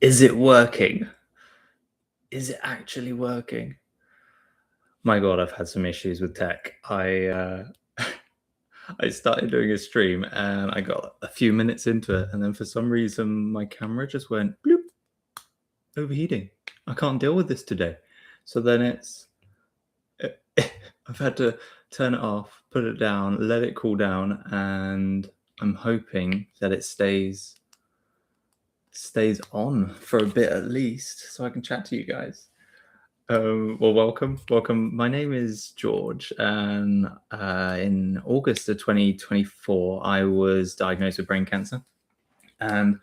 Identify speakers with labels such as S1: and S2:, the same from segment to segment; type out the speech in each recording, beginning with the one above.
S1: Is it working? Is it actually working? My God, I've had some issues with tech. I started doing a stream and I got a few minutes into it, and then for some reason my camera just went bloop, overheating. I can't deal with this today. So then I've had to turn it off, put it down, let it cool down, and I'm hoping that it stays on for a bit at least, so I can chat to you guys. Well, welcome. My name is George, and in August of 2024, I was diagnosed with brain cancer, and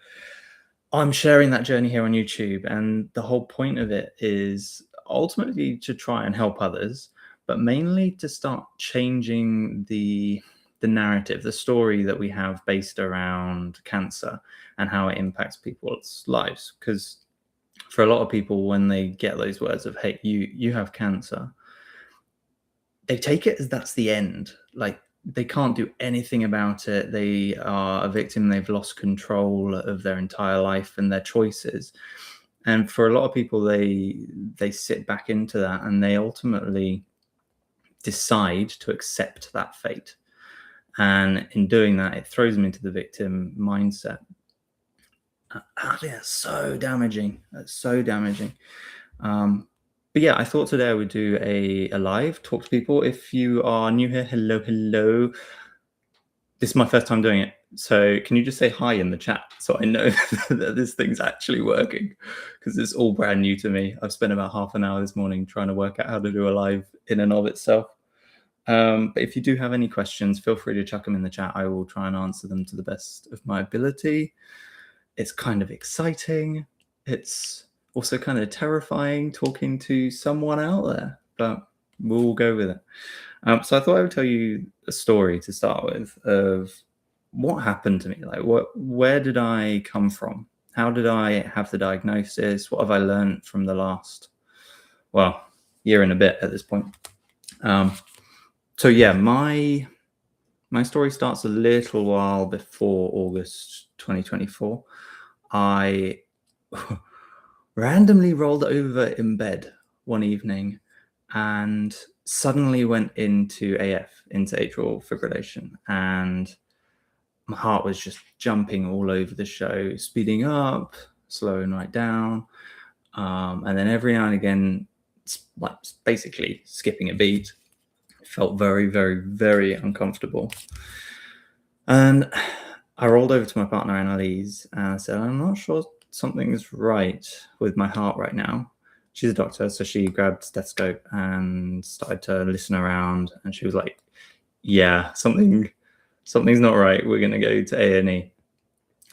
S1: I'm sharing that journey here on YouTube. And the whole point of it is ultimately to try and help others, but mainly to start changing the narrative, the story that we have based around cancer and how it impacts people's lives. Because for a lot of people, when they get those words of, hey, you have cancer, they take it as that's the end. Like, they can't do anything about it. They are a victim. They've lost control of their entire life and their choices. And for a lot of people, they sit back into that and they ultimately decide to accept that fate. And in doing that, it throws them into the victim mindset. It's so damaging. It's so damaging. But yeah, I thought today I would do a live, talk to people. If you are new here, hello. This is my first time doing it. So can you just say hi in the chat so I know that this thing's actually working? Because it's all brand new to me. I've spent about half an hour this morning trying to work out how to do a live in and of itself. But if you do have any questions, feel free to chuck them in the chat. I will try and answer them to the best of my ability. It's kind of exciting. It's also kind of terrifying talking to someone out there, but we'll go with it. So I thought I would tell you a story to start with of what happened to me. Like, where did I come from? How did I have the diagnosis? What have I learned from the last, year and a bit at this point? So yeah, my story starts a little while before August 2024. I randomly rolled over in bed one evening and suddenly went into AF, into atrial fibrillation, and my heart was just jumping all over the show, speeding up, slowing right down, and then every now and again, like basically skipping a beat. It felt very, very, very uncomfortable. And I rolled over to my partner Annalise and I said, I'm not sure something's right with my heart right now. She's a doctor, so she grabbed a stethoscope and started to listen around, and she was like, yeah, something's not right. We're going to go to A&E.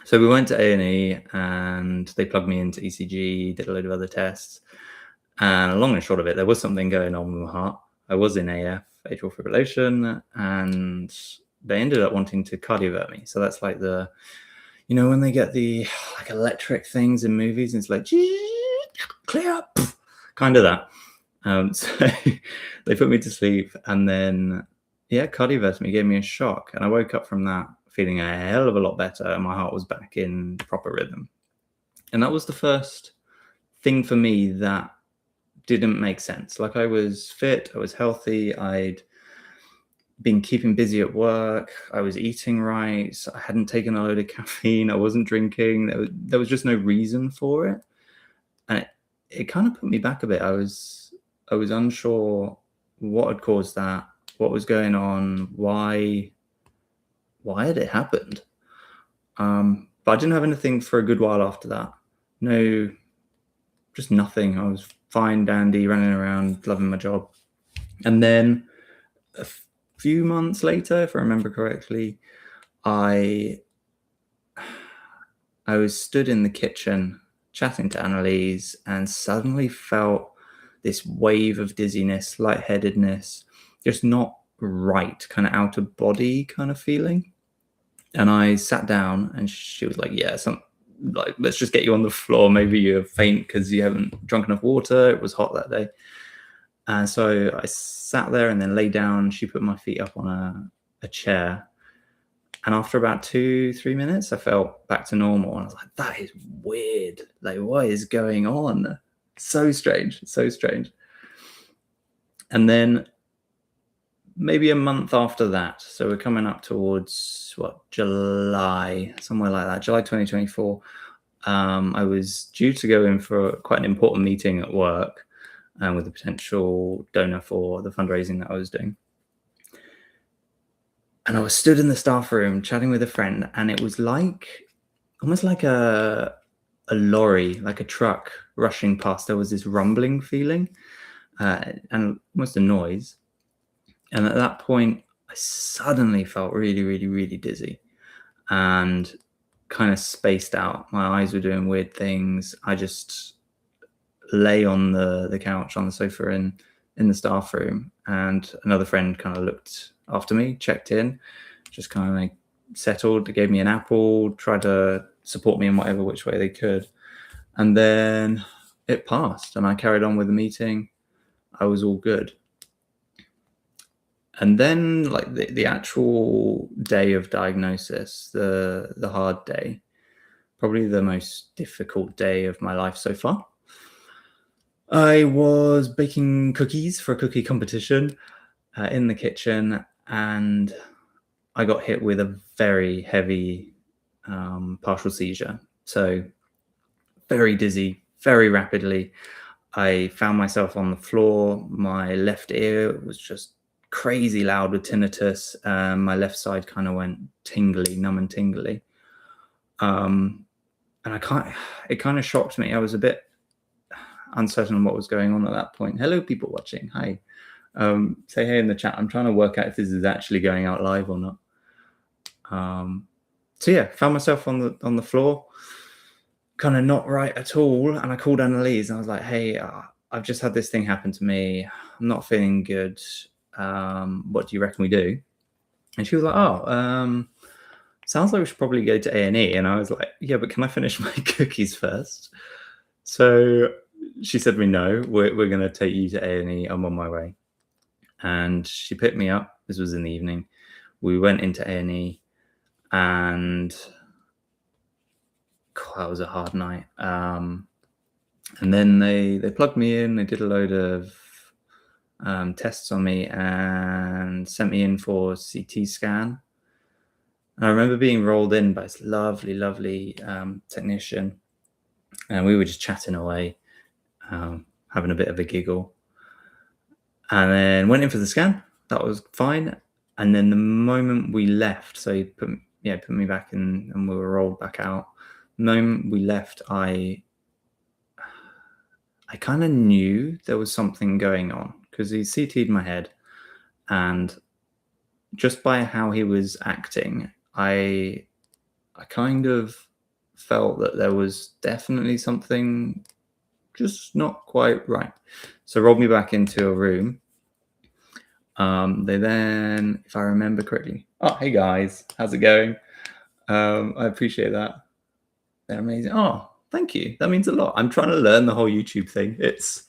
S1: So we went to A&E and they plugged me into ECG, did a load of other tests. And long and short of it, there was something going on with my heart. I was in AF, atrial fibrillation, and they ended up wanting to cardiovert me. So that's like when they get the like electric things in movies, and it's like, clear up, kind of that. So they put me to sleep, and then, cardioverted me, gave me a shock. And I woke up from that feeling a hell of a lot better, and my heart was back in proper rhythm. And that was the first thing for me that didn't make sense. Like, I was fit, I was healthy, I'd been keeping busy at work, I was eating right, I hadn't taken a load of caffeine, I wasn't drinking, there was just no reason for it. And it kind of put me back a bit. I was unsure what had caused that, what was going on, why had it happened. But I didn't have anything for a good while after that. No, just nothing. I was fine, dandy, running around, loving my job. And then a few months later, if I remember correctly, I was stood in the kitchen chatting to Annalise and suddenly felt this wave of dizziness, lightheadedness, just not right, kind of out of body kind of feeling. And I sat down and she was like, let's just get you on the floor. Maybe you're faint because you haven't drunk enough water. It was hot that day. And so I sat there and then lay down. She put my feet up on a chair. And after about 2-3 minutes, I felt back to normal. And I was like, that is weird. Like, what is going on? So strange, so strange. And then maybe a month after that, so we're coming up towards July, somewhere like that, July 2024. I was due to go in for quite an important meeting at work with a potential donor for the fundraising that I was doing. And I was stood in the staff room chatting with a friend, and it was almost like a lorry, like a truck rushing past. There was this rumbling feeling and almost a noise. And at that point, I suddenly felt really, really, really dizzy and kind of spaced out. My eyes were doing weird things. I just lay on the couch on the sofa in the staff room, and another friend kind of looked after me, checked in, just kind of like settled, gave me an apple, tried to support me in whatever which way they could. And then it passed and I carried on with the meeting. I was all good. And then like the actual day of diagnosis, the hard day, probably the most difficult day of my life so far. I was baking cookies for a cookie competition in the kitchen, and I got hit with a very heavy partial seizure. So very dizzy, very rapidly. I found myself on the floor. My left ear was just crazy loud with tinnitus. My left side kind of went tingly, numb and tingly. And it kind of shocked me. I was a bit uncertain on what was going on at that point. Hello, people watching. Hi. Say hey in the chat. I'm trying to work out if this is actually going out live or not. So yeah, found myself on the floor, kind of not right at all. And I called Annalise and I was like, hey, I've just had this thing happen to me. I'm not feeling good. What do you reckon we do? And she was like, sounds like we should probably go to A&E. And I was like, yeah, but can I finish my cookies first? So she said, no, we're going to take you to A&E. I'm on my way. And she picked me up. This was in the evening. We went into A&E, and that was a hard night. And then they plugged me in. They did a load of tests on me and sent me in for a CT scan. And I remember being rolled in by this lovely, lovely technician, and we were just chatting away, having a bit of a giggle. And then went in for the scan. That was fine. And then the moment we left, so he put me back in, and we were rolled back out. The moment we left, I kind of knew there was something going on because he CT'd my head, and just by how he was acting, I kind of felt that there was definitely something just not quite right. So rolled me back into a room. They then, if I remember correctly, hey guys, how's it going? I appreciate that. They're amazing. Oh, thank you. That means a lot. I'm trying to learn the whole YouTube thing. It's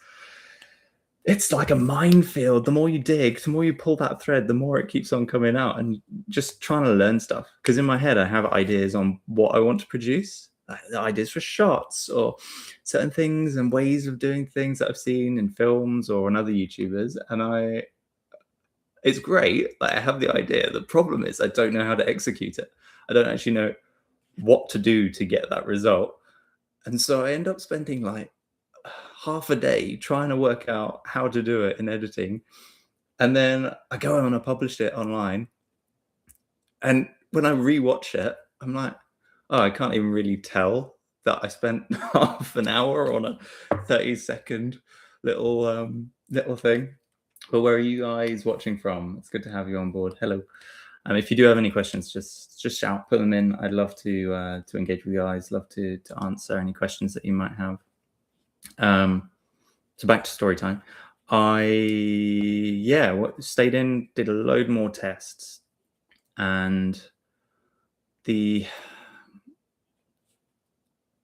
S1: like a minefield. The more you dig, the more you pull that thread, the more it keeps on coming out, and just trying to learn stuff. Because in my head, I have ideas on what I want to produce, like the ideas for shots or certain things and ways of doing things that I've seen in films or on other YouTubers. And it's great. Like I have the idea. The problem is I don't know how to execute it. I don't actually know what to do to get that result. And so I end up spending like half a day trying to work out how to do it in editing. And then I go on and publish it online. And when I rewatch it, I'm like, I can't even really tell that I spent half an hour on a 30-second little thing. But where are you guys watching from? It's good to have you on board. Hello. If you do have any questions, just shout, put them in. I'd love to engage with you guys. Love to answer any questions that you might have. So back to story time. I stayed in, did a load more tests, and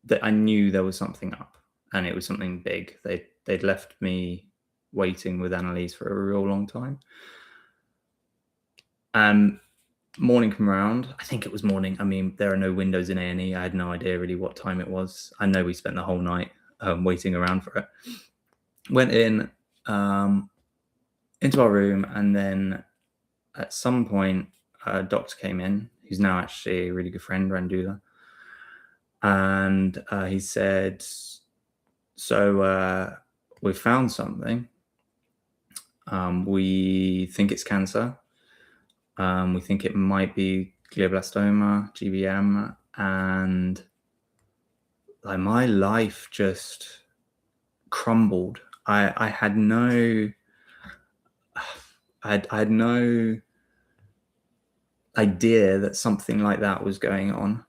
S1: that I knew there was something up, and it was something big. They'd left me waiting with Annalise for a real long time. And morning come around. I think it was morning. I mean, there are no windows in A&E. I had no idea really what time it was. I know we spent the whole night waiting around for it. Went in into our room, and then at some point, a doctor came in, who's now actually a really good friend, Randula. And he said, so we found something. We think it's cancer. We think it might be glioblastoma, GBM, and like my life just crumbled. I had no I had no idea that something like that was going on,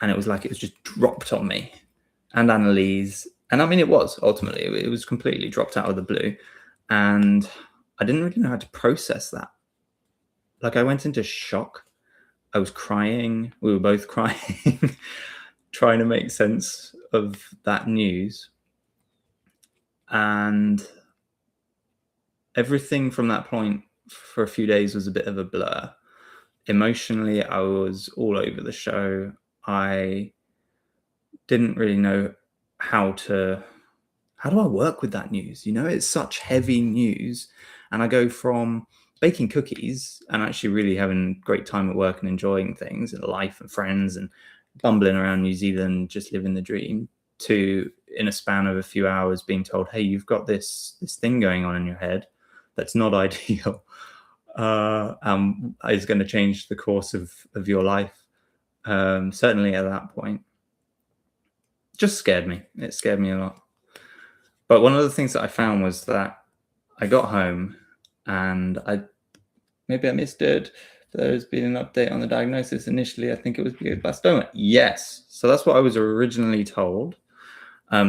S1: and it was like it was just dropped on me. And Annalise, and I mean, it was ultimately, it was completely dropped out of the blue, and I didn't really know how to process that. Like, I went into shock. I was crying. We were both crying, trying to make sense of that news. And everything from that point for a few days was a bit of a blur. Emotionally, I was all over the show. I didn't really know how do I work with that news? You know, it's such heavy news. And I go from baking cookies and actually really having a great time at work and enjoying things and life and friends and bumbling around New Zealand, just living the dream, to in a span of a few hours being told, hey, you've got this thing going on in your head that's not ideal. Is going to change the course of your life. Certainly at that point. Just scared me. It scared me a lot. But one of the things that I found was that I got home and maybe I missed it. There's been an update on the diagnosis. Initially, I think it was glioblastoma. Yes. So that's what I was originally told.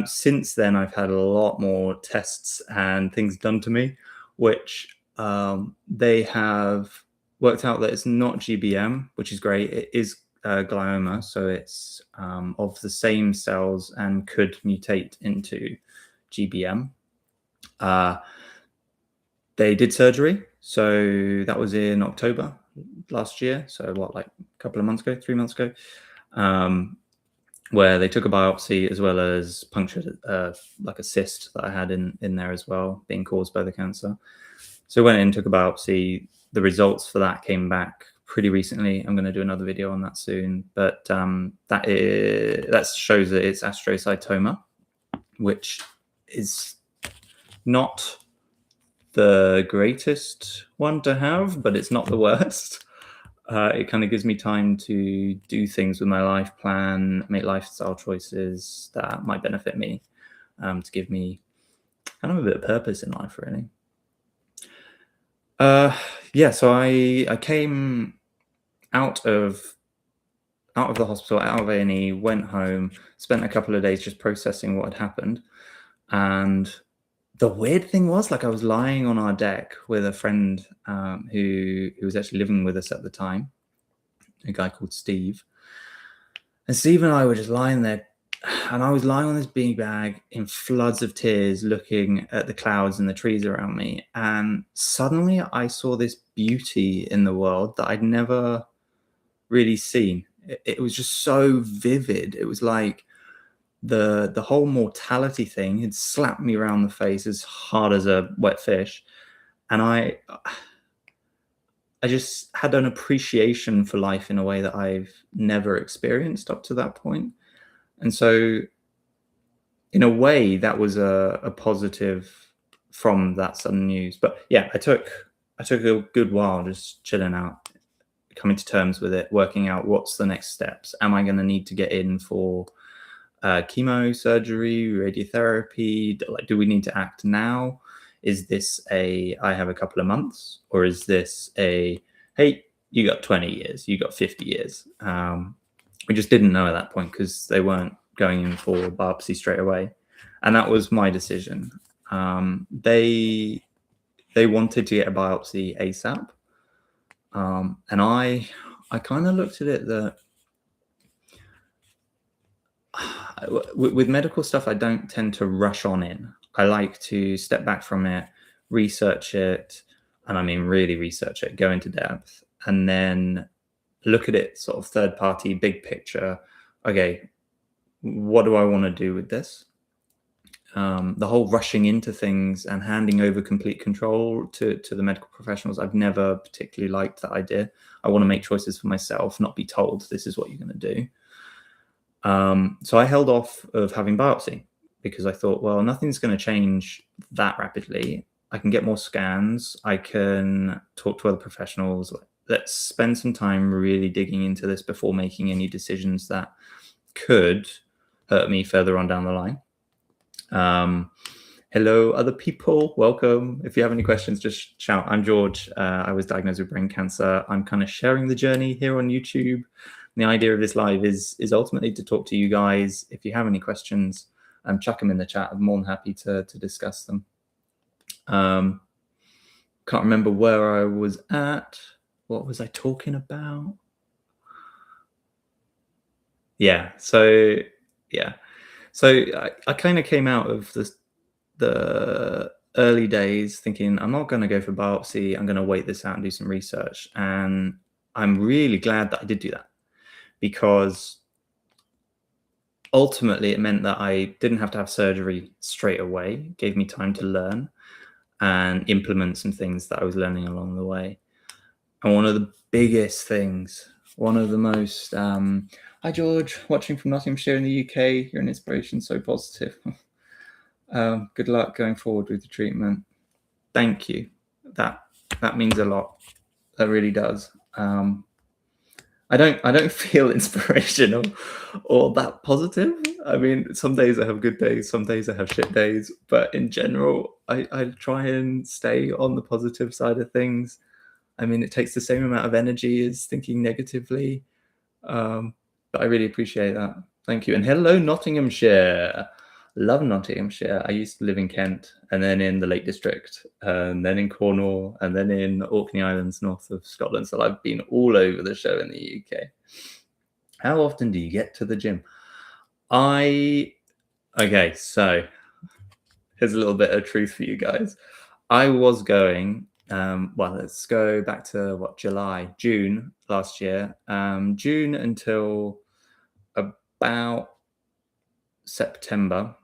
S1: Since then, I've had a lot more tests and things done to me, which they have worked out that it's not GBM, which is great. It is glioma, so it's of the same cells and could mutate into GBM. They did surgery, so that was in October last year. So what, like a couple of months ago, 3 months ago, where they took a biopsy as well as punctured like a cyst that I had in there as well, being caused by the cancer. So went in, took a biopsy. The results for that came back pretty recently. I'm going to do another video on that soon, but that shows that it's astrocytoma, which is not the greatest one to have, but it's not the worst. It kind of gives me time to do things with my life plan, make lifestyle choices that might benefit me, to give me kind of a bit of purpose in life, really. So I came out of the hospital, out of A&E, went home, spent a couple of days just processing what had happened. And the weird thing was, like, I was lying on our deck with a friend who was actually living with us at the time, a guy called Steve. And Steve and I were just lying there, and I was lying on this beanbag in floods of tears, looking at the clouds and the trees around me. And suddenly I saw this beauty in the world that I'd never really seen. It was just so vivid. It was like the whole mortality thing had slapped me around the face as hard as a wet fish. And I just had an appreciation for life in a way that I've never experienced up to that point. And so in a way, that was a positive from that sudden news. But yeah, I took a good while just chilling out, coming to terms with it, working out what's the next steps. Am I going to need to get in for chemo, surgery, radiotherapy? Like, do we need to act now? Is this I have a couple of months, or is this hey, you got 20 years, you got 50 years? We just didn't know at that point because they weren't going in for biopsy straight away. And that was my decision. They wanted to get a biopsy ASAP. And I kind of looked at it that with medical stuff, I don't tend to rush on in. I like to step back from it, research it, and I mean really research it, go into depth, and then look at it sort of third party, big picture. Okay, what do I want to do with this? The whole rushing into things and handing over complete control to the medical professionals, I've never particularly liked that idea. I want to make choices for myself, not be told this is what you're going to do. So I held off of having biopsy because I thought, well, nothing's going to change that rapidly. I can get more scans. I can talk to other professionals. Let's spend some time really digging into this before making any decisions that could hurt me further on down the line. Hello, other people. Welcome. If you have any questions, just shout. I'm George. I was diagnosed with brain cancer. I'm kind of sharing the journey here on YouTube. And the idea of this live is ultimately to talk to you guys. If you have any questions, chuck them in the chat. I'm more than happy to discuss them. Can't remember where I was at. What was I talking about? Yeah. So I kind of came out of the early days thinking I'm not going to go for biopsy. I'm going to wait this out and do some research. And I'm really glad that I did do that, because ultimately it meant that I didn't have to have surgery straight away. It gave me time to learn and implement some things that I was learning along the way. And one of the biggest things, one of the most, hi George, watching from Nottinghamshire in the UK. You're an inspiration, so positive. Good luck going forward with the treatment. Thank you. That means a lot. That really does. I don't feel inspirational or that positive. I mean, some days I have good days, some days I have shit days, but in general, I try and stay on the positive side of things. I mean, it takes the same amount of energy as thinking negatively, but I really appreciate that. Thank you. And hello, Nottinghamshire. Love Nottinghamshire. I used to live in Kent, and then in the Lake District, and then in Cornwall, and then in Orkney Islands, north of Scotland. So I've been all over the show in the UK. How often do you get to the gym? Okay, so here's a little bit of truth for you guys. I was going, well, let's go back to June last year. June until about September,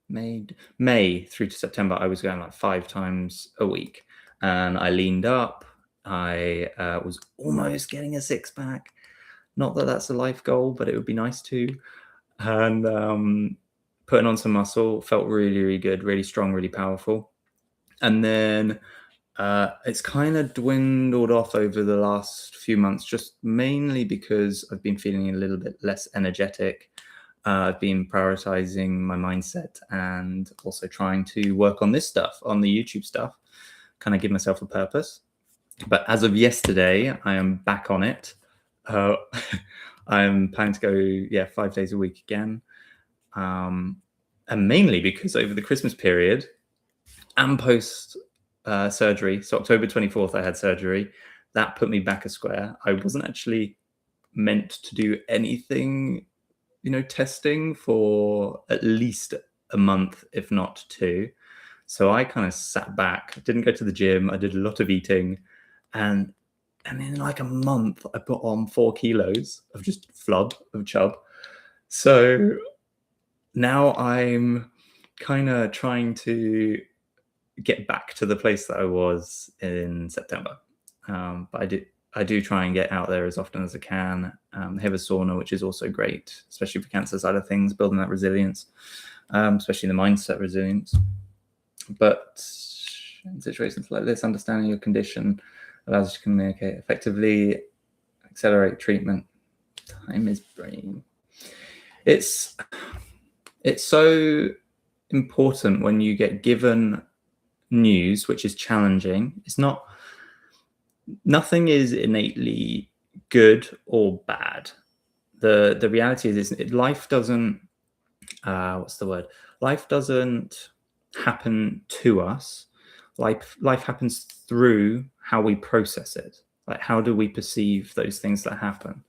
S1: May through to September, I was going like 5 times a week, and I leaned up. I was almost getting a 6-pack. Not that that's a life goal, but it would be nice to. And putting on some muscle, felt really, really good, really strong, really powerful. And then it's kind of dwindled off over the last few months, just mainly because I've been feeling a little bit less energetic. I've been prioritizing my mindset and also trying to work on this stuff, on the YouTube stuff, kind of give myself a purpose. But as of yesterday, I am back on it. I'm planning to go, 5 days a week again. And mainly because over the Christmas period and post surgery, so October 24th, I had surgery. That put me back a square. I wasn't actually meant to do anything, testing for at least a month, if not 2. So I kind of sat back, didn't go to the gym. I did a lot of eating, and in like a month, I put on 4 kilos of just flub of chub. So now I'm kind of trying to get back to the place that I was in September. But I do try and get out there as often as I can. Have a sauna, which is also great, especially for cancer side of things, building that resilience, especially the mindset resilience. But in situations like this, understanding your condition allows you to communicate effectively, accelerate treatment. Time is brain. It's so important when you get given news which is challenging. Nothing is innately good or bad. The reality is life doesn't life doesn't happen to us. Life happens through how we process it. Like, how do we perceive those things that happen?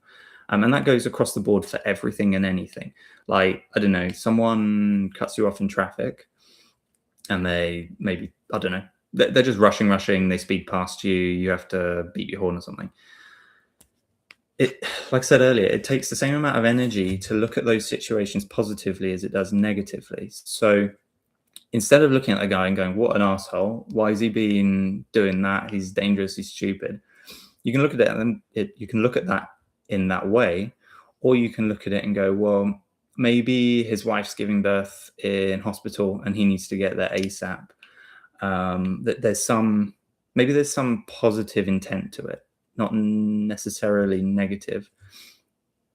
S1: And that goes across the board for everything and anything. Like, I don't know, someone cuts you off in traffic and they maybe, I don't know, they're just rushing, they speed past you, you have to beat your horn or something. it, like I said earlier, it takes the same amount of energy to look at those situations positively as it does negatively. So instead of looking at the guy and going, "What an asshole! Why is he being doing that? He's dangerous. He's stupid." You can look at it and you can look at that in that way, or you can look at it and go, "Well, maybe his wife's giving birth in hospital and he needs to get there ASAP." That there's some positive intent to it, not necessarily negative.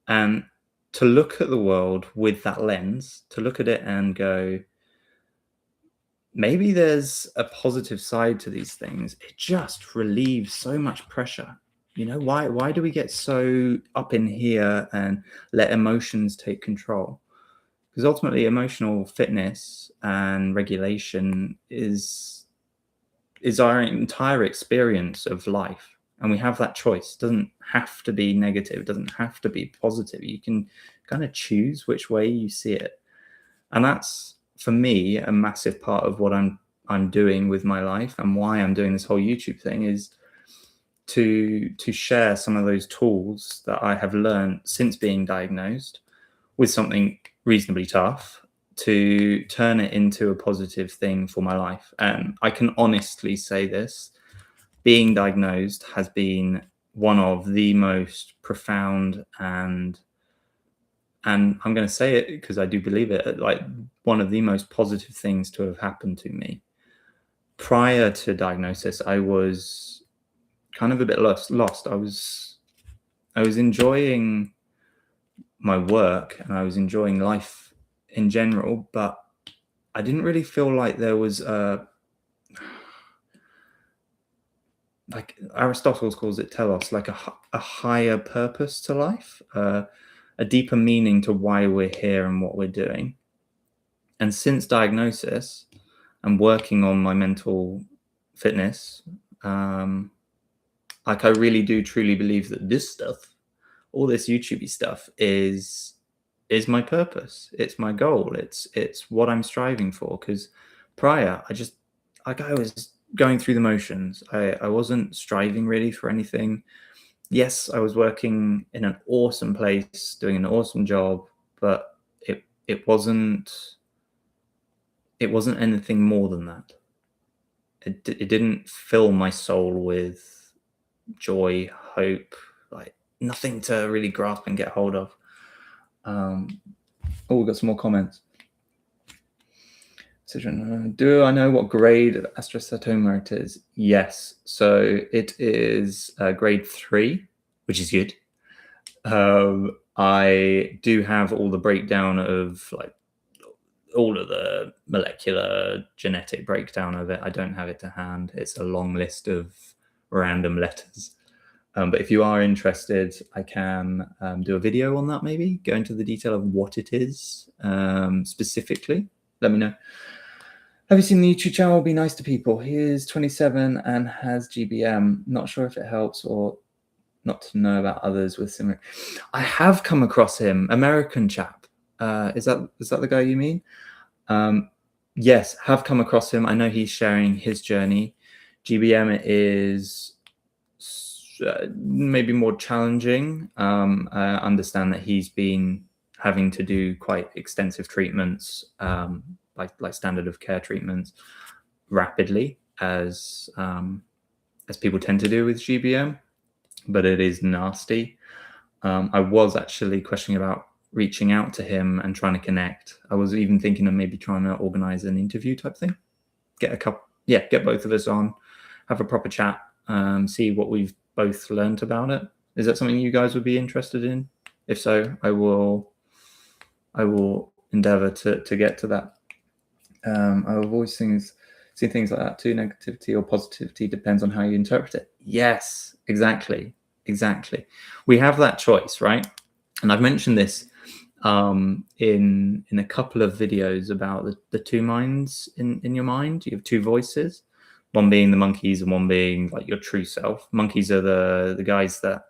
S1: And to look at the world with that lens, to look at it and go, maybe there's a positive side to these things. It just relieves so much pressure. Why do we get so up in here and let emotions take control? Because ultimately emotional fitness and regulation is our entire experience of life, and we have that choice. It doesn't have to be negative, it doesn't have to be positive. You can kind of choose which way you see it, and that's, for me, a massive part of what I'm doing with my life, and why I'm doing this whole YouTube thing is to share some of those tools that I have learned since being diagnosed with something reasonably tough, to turn it into a positive thing for my life. And I can honestly say this: being diagnosed has been one of the most profound, and I'm going to say it because I do believe it, like one of the most positive things to have happened to me. Prior to diagnosis, I was kind of a bit lost. I was enjoying my work and I was enjoying life in general, but I didn't really feel like there was like Aristotle calls it telos, like a higher purpose to life, a deeper meaning to why we're here and what we're doing. And since diagnosis and working on my mental fitness, like I really do truly believe that this stuff, all this YouTubey stuff, is my purpose. It's my goal. It's what I'm striving for. Because prior, I was going through the motions. I wasn't striving really for anything. Yes, I was working in an awesome place, doing an awesome job, but it wasn't anything more than that. It didn't fill my soul with joy, hope, like nothing to really grasp and get hold of. We've got some more comments. Do I know what grade of astrocytoma it is? Yes. So it is grade 3, which is good. I do have all the breakdown of like all of the molecular genetic breakdown of it. I don't have it to hand. It's a long list of random letters. But if you are interested, I can do a video on that, maybe go into the detail of what it is specifically. Let me know. Have you seen the YouTube channel Be Nice to People? He is 27 and has GBM. Not sure if it helps or not to know about others with similar. I have come across him, American chap. Is that the guy you mean? Yes, have come across him. I know he's sharing his journey. GBM is maybe more challenging. I understand that he's been having to do quite extensive treatments, like standard of care treatments, rapidly, as people tend to do with GBM. But it is nasty. I was actually questioning about reaching out to him and trying to connect. I was even thinking of maybe trying to organize an interview type thing. Get both of us on, have a proper chat, see what we've both learned about it. Is that something you guys would be interested in? If so, I will endeavor to get to that. I've always seen things like that too. Negativity or positivity depends on how you interpret it. Yes, exactly. We have that choice, right? And I've mentioned this in a couple of videos about the two minds in your mind. You have two voices, one being the monkeys and one being like your true self. Monkeys are the guys that,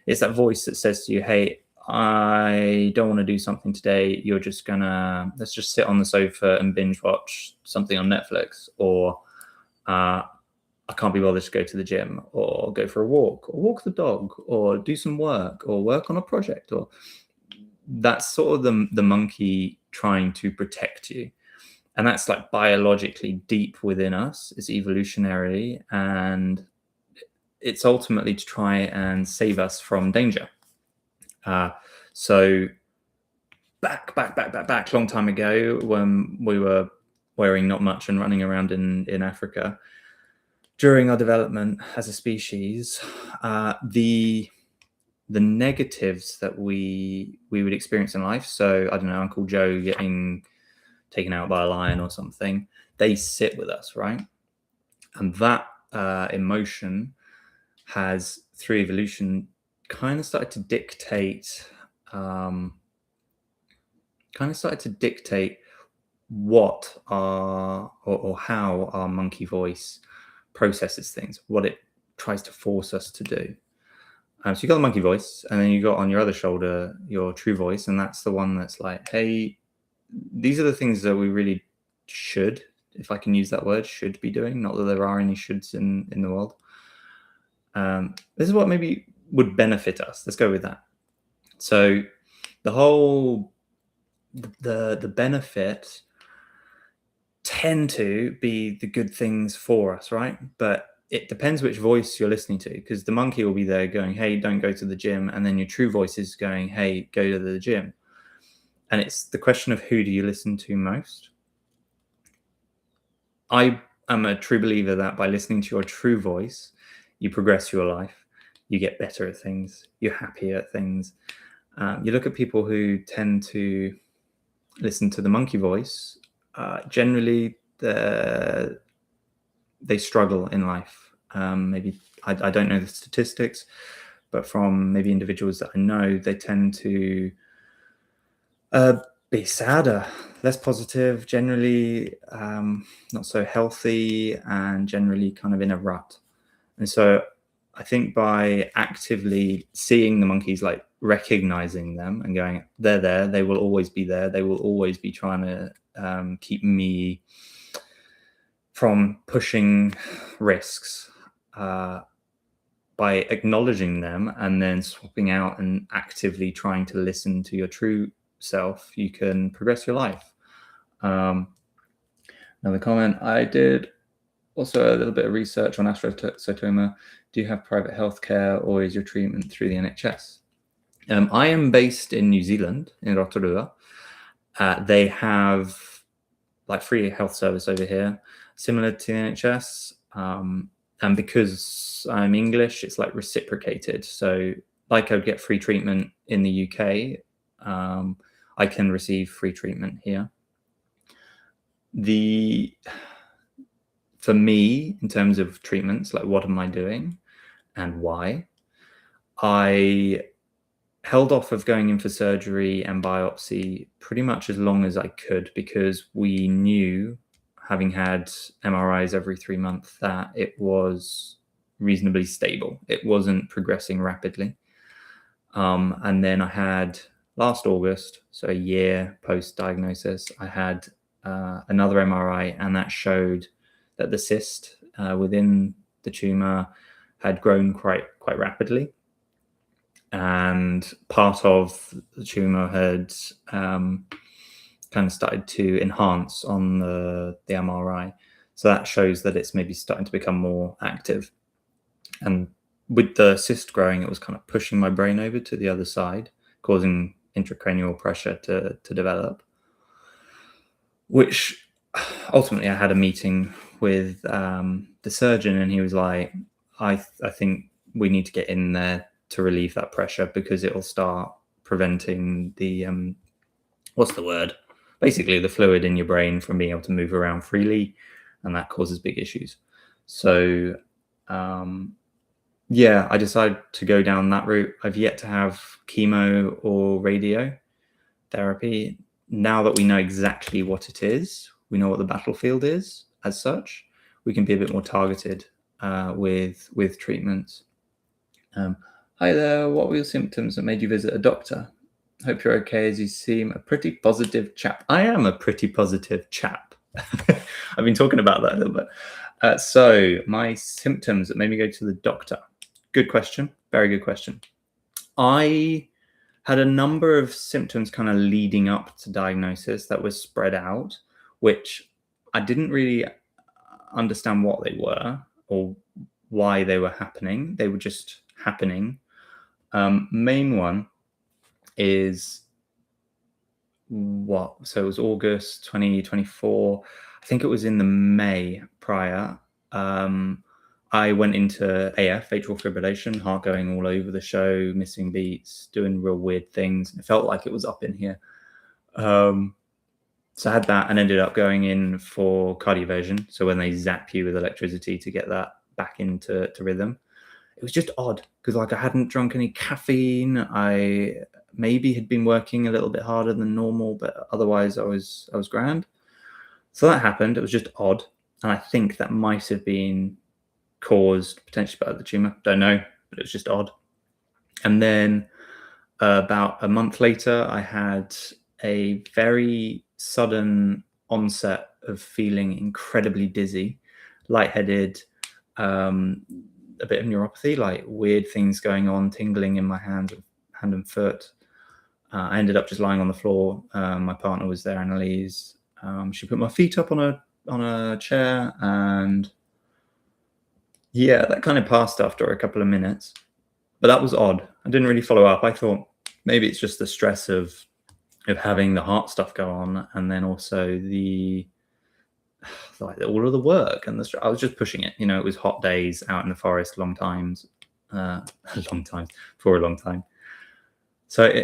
S1: it's that voice that says to you, hey, I don't want to do something today. You're just let's just sit on the sofa and binge watch something on Netflix. Or I can't be bothered to go to the gym or go for a walk or walk the dog or do some work or work on a project. Or that's sort of the monkey trying to protect you. And that's like biologically deep within us. It's evolutionary, and it's ultimately to try and save us from danger. So back, long time ago, when we were wearing not much and running around in Africa, during our development as a species, the negatives that we would experience in life. So I don't know, Uncle Joe getting taken out by a lion or something, they sit with us, right? And that emotion has, through evolution, kind of started to dictate what our or how our monkey voice processes things, what it tries to force us to do. So you got the monkey voice, and then you got on your other shoulder your true voice, and that's the one that's like, hey, these are the things that we really should, if I can use that word, should be doing. Not that there are any shoulds in the world. This is what maybe would benefit us. Let's go with that. So the whole the benefit tend to be the good things for us, right? But it depends which voice you're listening to, because the monkey will be there going, hey, don't go to the gym, and then your true voice is going, hey, go to the gym. And it's the question of who do you listen to most. I am a true believer that by listening to your true voice, you progress your life, you get better at things, you're happier at things. You look at people who tend to listen to the monkey voice, generally they struggle in life. Maybe I don't know the statistics, but from maybe individuals that I know, they tend to be sadder, less positive, generally not so healthy, and generally kind of in a rut. And so I think by actively seeing the monkeys, like recognizing them and going, they're there, they will always be there, they will always be trying to keep me from pushing risks, by acknowledging them and then swapping out and actively trying to listen to your true self, you can progress your life. Another comment, I did also a little bit of research on astrocytoma. Do you have private healthcare, or is your treatment through the NHS? I am based in New Zealand, in Rotorua. They have like free health service over here, similar to the NHS. And because I'm English, it's like reciprocated. So like I would get free treatment in the UK, I can receive free treatment here. For me, in terms of treatments, like what am I doing and why, I held off of going in for surgery and biopsy pretty much as long as I could, because we knew, having had MRIs every 3 months, that it was reasonably stable. It wasn't progressing rapidly. And then I had last August, so a year post-diagnosis, I had another MRI, and that showed that the cyst within the tumor had grown quite rapidly. And part of the tumor had kind of started to enhance on the MRI. So that shows that it's maybe starting to become more active. And with the cyst growing, it was kind of pushing my brain over to the other side, causing intracranial pressure to develop, which ultimately I had a meeting with the surgeon, and he was like, I think we need to get in there to relieve that pressure, because it will start preventing the basically the fluid in your brain from being able to move around freely, and that causes big issues. So yeah, I decided to go down that route. I've yet to have chemo or radio therapy. Now that we know exactly what it is, we know what the battlefield is as such, we can be a bit more targeted with treatments. Hi there, what were your symptoms that made you visit a doctor? Hope you're okay, as you seem a pretty positive chap. I am a pretty positive chap. I've been talking about that a little bit. So my symptoms that made me go to the doctor. Good question. Very good question. I had a number of symptoms kind of leading up to diagnosis that was spread out, which I didn't really understand what they were or why they were happening. They were just happening. Main one is what? So it was August 2024. I think it was in the May prior. I went into AF, atrial fibrillation, heart going all over the show, missing beats, doing real weird things. It felt like it was up in here. So I had that and ended up going in for cardioversion. So when they zap you with electricity to get that back into rhythm, it was just odd because like I hadn't drunk any caffeine. I maybe had been working a little bit harder than normal, but otherwise I was grand. So that happened. It was just odd, and I think that might have been caused potentially by the tumor. Don't know, but it was just odd. And then about a month later, I had a very sudden onset of feeling incredibly dizzy, lightheaded, a bit of neuropathy, like weird things going on, tingling in my hand and foot. I ended up just lying on the floor. My partner was there, Annalise. She put my feet up on a chair, and yeah, that kind of passed after a couple of minutes. But that was odd. I didn't really follow up. I thought maybe it's just the stress of having the heart stuff go on, and then also all of the work and I was just pushing it. It was hot days out in the forest, long times, for a long time. So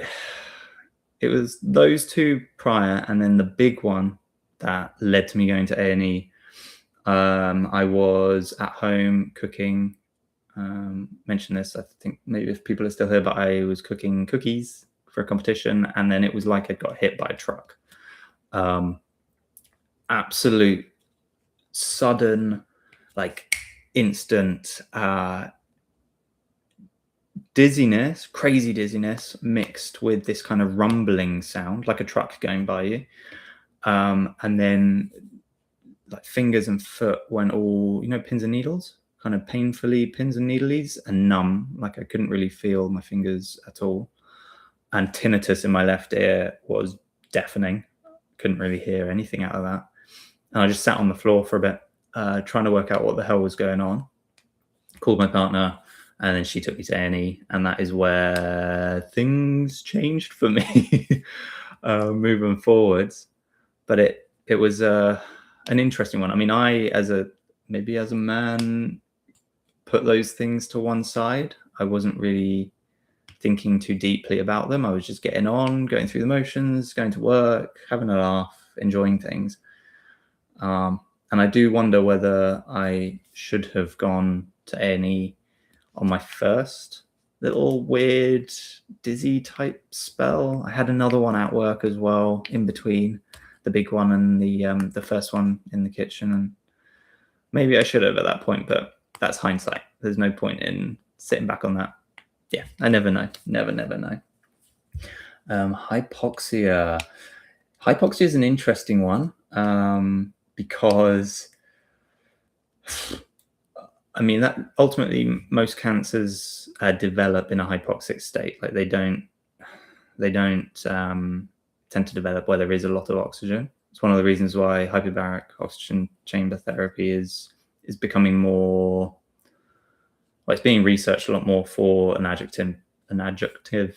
S1: it was those two prior, and then the big one that led to me going to A&E. I was at home cooking. Mention this, I think maybe if people are still here, but I was cooking cookies for a competition, and then it was like I got hit by a truck. Absolute sudden, like instant dizziness, crazy dizziness mixed with this kind of rumbling sound, like a truck going by you. And then like fingers and foot went all, pins and needles, kind of painfully pins and needlies, and numb. Like I couldn't really feel my fingers at all. And tinnitus in my left ear was deafening. Couldn't really hear anything out of that. And I just sat on the floor for a bit, trying to work out what the hell was going on. Called my partner, and then she took me to A&E, and that is where things changed for me moving forwards. But it was an interesting one. I mean, I, as a man, put those things to one side. I wasn't really thinking too deeply about them. I was just getting on, going through the motions, going to work, having a laugh, enjoying things. And I do wonder whether I should have gone to A&E on my first little weird dizzy type spell. I had another one at work as well, in between the big one and the first one in the kitchen. And maybe I should have at that point, but that's hindsight. There's no point in sitting back on that. Yeah, I never know. Never know. Hypoxia. Hypoxia is an interesting one. Because I mean that ultimately most cancers develop in a hypoxic state. Like they don't tend to develop where there is a lot of oxygen. It's one of the reasons why hyperbaric oxygen chamber therapy is becoming more. Well, it's being researched a lot more for an adjunctive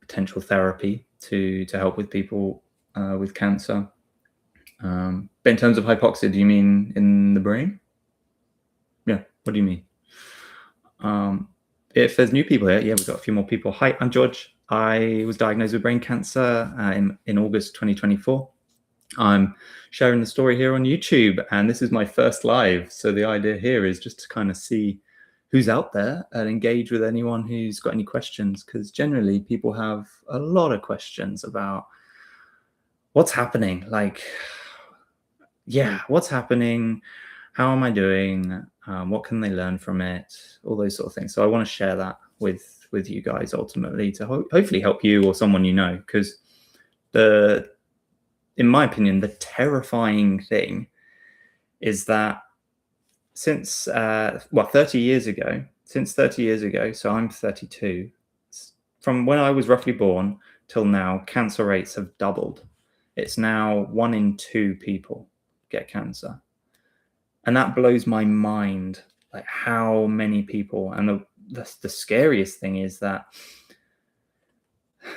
S1: potential therapy to help with people with cancer. But in terms of hypoxia, do you mean in the brain? Yeah, what do you mean? If there's new people here, yeah, we've got a few more people. Hi, I'm George. I was diagnosed with brain cancer in August 2024. I'm sharing the story here on YouTube, and this is my first live. So the idea here is just to kind of see who's out there and engage with anyone who's got any questions, because generally people have a lot of questions about what's happening. Like, yeah, what's happening? How am I doing? What can they learn from it? All those sort of things. So I want to share that with you guys ultimately to hopefully help you or someone you know, because in my opinion, the terrifying thing is that since 30 years ago, so I'm 32, from when I was roughly born till now, cancer rates have doubled. It's now 1 in 2 people get cancer. And that blows my mind, like how many people. And the scariest thing is that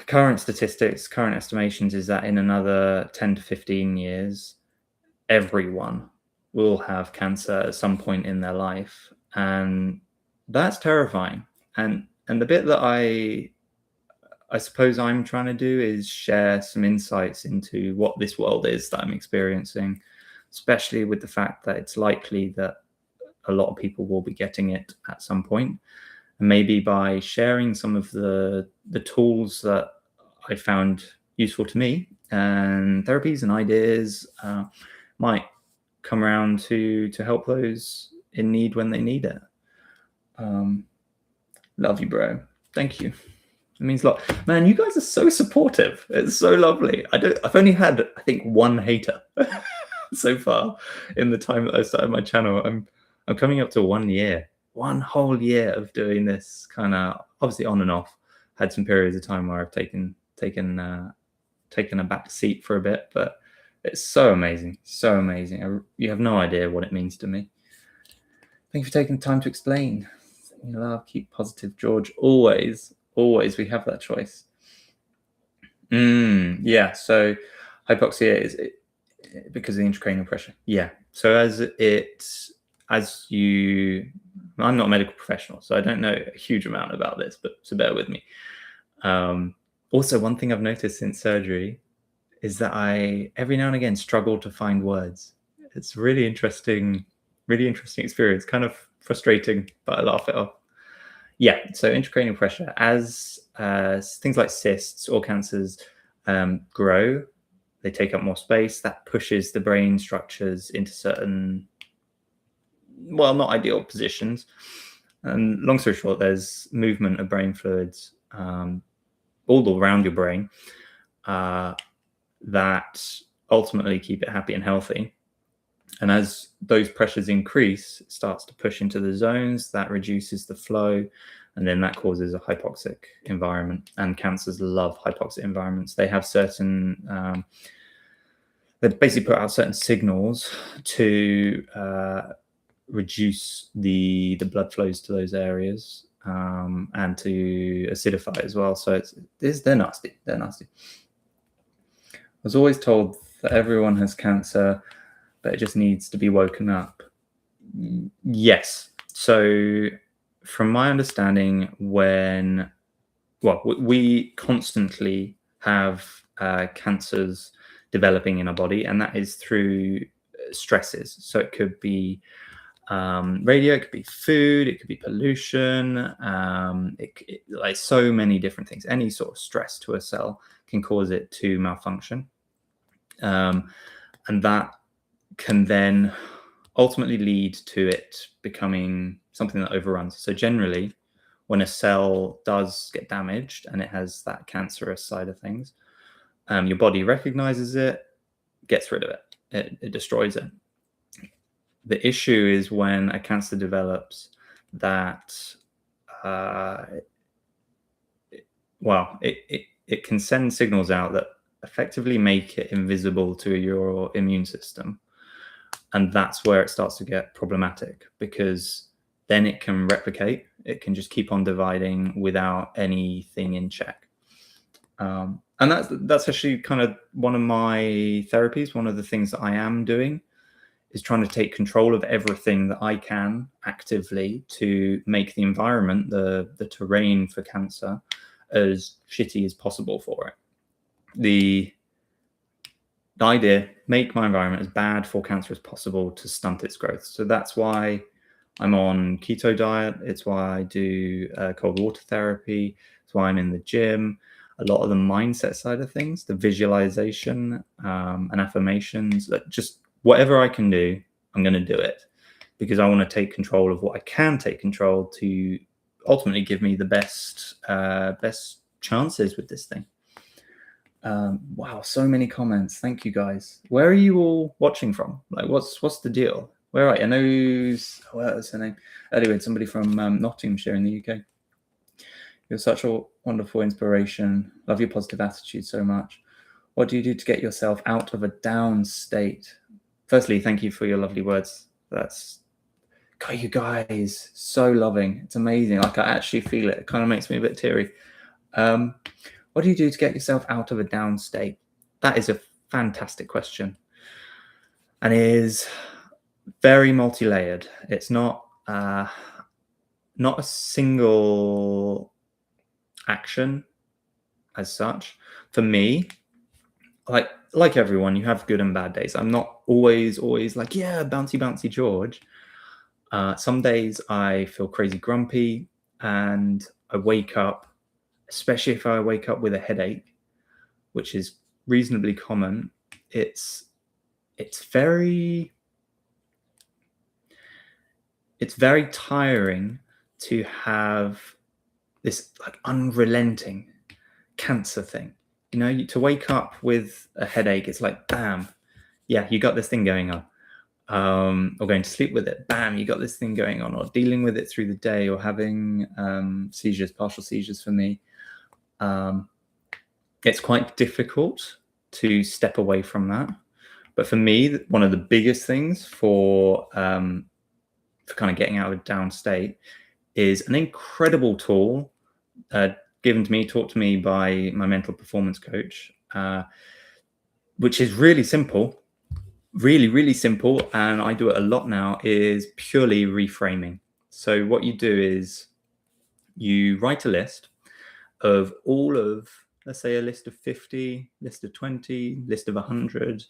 S1: current statistics, current estimations is that in another 10 to 15 years, everyone will have cancer at some point in their life. And that's terrifying. And the bit that I suppose I'm trying to do is share some insights into what this world is that I'm experiencing, especially with the fact that it's likely that a lot of people will be getting it at some point. And maybe by sharing some of the tools that I found useful to me and therapies and ideas might come around to help those in need when they need it. Love you, bro. Thank you. It means a lot. Man, you guys are so supportive. It's so lovely. I've only had, I think, 1 hater so far in the time that I started my channel. I'm coming up to 1 year, 1 whole year of doing this, kind of obviously on and off. Had some periods of time where I've taken a back seat for a bit, but it's so amazing, so amazing. You have no idea what it means to me. Thank you for taking the time to explain. Love, keep positive, George. Always we have that choice. Yeah, so hypoxia is because of the intracranial pressure. Yeah, so I'm not a medical professional, so I don't know a huge amount about this, but so bear with me. Also, one thing I've noticed since surgery is that I every now and again struggle to find words. It's really interesting experience, kind of frustrating, but I laugh it off. Yeah, so intracranial pressure, as things like cysts or cancers grow, they take up more space. That pushes the brain structures into certain, well, not ideal positions. And long story short, there's movement of brain fluids all around your brain that ultimately keep it happy and healthy. And as those pressures increase, it starts to push into the zones, that reduces the flow, and then that causes a hypoxic environment. And cancers love hypoxic environments. They have certain, they basically put out certain signals to reduce the blood flows to those areas and to acidify as well. So they're nasty. They're nasty. I was always told that everyone has cancer, but it just needs to be woken up. Yes. So from my understanding, we constantly have cancers developing in our body, and that is through stresses. So it could be radio, it could be food, it could be pollution, like so many different things. Any sort of stress to a cell can cause it to malfunction. And that can then ultimately lead to it becoming something that overruns. So generally, when a cell does get damaged and it has that cancerous side of things, your body recognizes it, gets rid of it, it destroys it. The issue is when a cancer develops that, it can send signals out that effectively make it invisible to your immune system. And that's where it starts to get problematic, because then it can replicate. It can just keep on dividing without anything in check. And that's actually kind of one of my therapies. One of the things that I am doing is trying to take control of everything that I can actively to make the environment, the terrain for cancer, as shitty as possible for it. The idea, make my environment as bad for cancer as possible to stunt its growth. So that's why I'm on keto diet. It's why I do cold water therapy. It's why I'm in the gym. A lot of the mindset side of things, the visualization and affirmations, just whatever I can do, I'm going to do it, because I want to take control of what I can take control to ultimately give me the best chances with this thing. Wow, so many comments. Thank you guys. Where are you all watching from? Like, what's the deal? Where are you? I know what's her name? Anyway, somebody from Nottinghamshire in the UK. You're such a wonderful inspiration. Love your positive attitude so much. What do you do to get yourself out of a down state? Firstly, thank you for your lovely words. That's, God, you guys, so loving. It's amazing. Like, I actually feel it. It kind of makes me a bit teary. What do you do to get yourself out of a down state? That is a fantastic question, and is very multi-layered. It's not a single action as such. For me, like everyone, you have good and bad days. I'm not always like, yeah, bouncy George. Some days I feel crazy grumpy, and I wake up, especially if I wake up with a headache, which is reasonably common. It's very tiring to have this like unrelenting cancer thing. You know, to wake up with a headache, it's like, bam, yeah, you got this thing going on. Or going to sleep with it, bam, you got this thing going on, or dealing with it through the day, or having seizures, partial seizures for me. It's quite difficult to step away from that. But for me, one of the biggest things for kind of getting out of a down state is an incredible tool given to me, taught to me by my mental performance coach, which is really simple, really simple. And I do it a lot now, is purely reframing. So what you do is you write a list of all of, let's say, a list of 50, list of 20, list of 100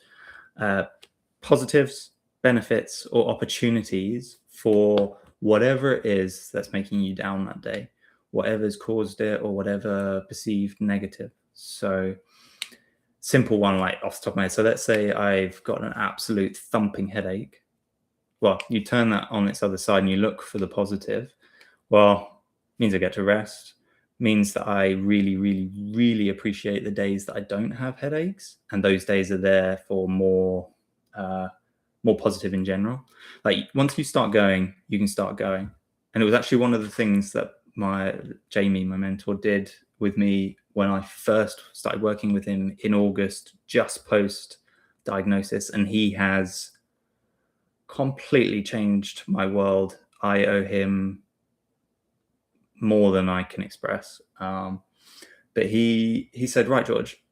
S1: positives, benefits, or opportunities for whatever it is that's making you down that day, whatever's caused it, or whatever perceived negative. So simple one, like off the top of my head. So let's say I've got an absolute thumping headache. Well, you turn that on its other side and you look for the positive. Well, means I get to rest, means that I really appreciate the days that I don't have headaches, and those days are there for more positive in general. Like, once you start going, you can start going. And it was actually one of the things that Jamie, my mentor, did with me when I first started working with him in August, just post diagnosis, and he has completely changed my world. I owe him more than I can express. But he said, right, George,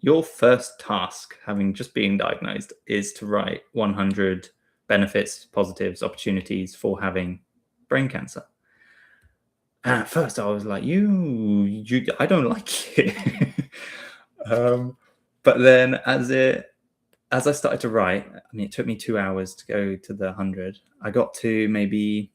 S1: your first task, having just been diagnosed, is to write 100 benefits, positives, opportunities for having brain cancer. And at first I was like, I don't like it. But then as I started to write, I mean, it took me 2 hours to go to the 100. I got to maybe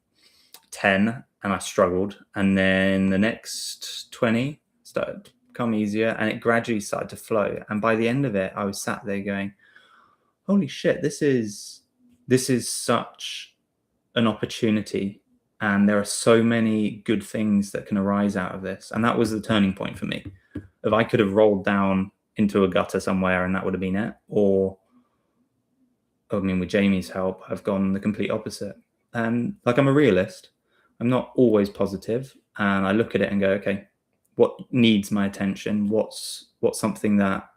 S1: 10 and I struggled. And then the next 20 started to become easier, and it gradually started to flow. And by the end of it, I was sat there going, holy shit, this is such an opportunity. And there are so many good things that can arise out of this. And that was the turning point for me. If I could have rolled down into a gutter somewhere and that would have been it, or, I mean, with Jamie's help, I've gone the complete opposite. And like, I'm a realist. I'm not always positive. And I look at it and go, okay, what needs my attention? What's something that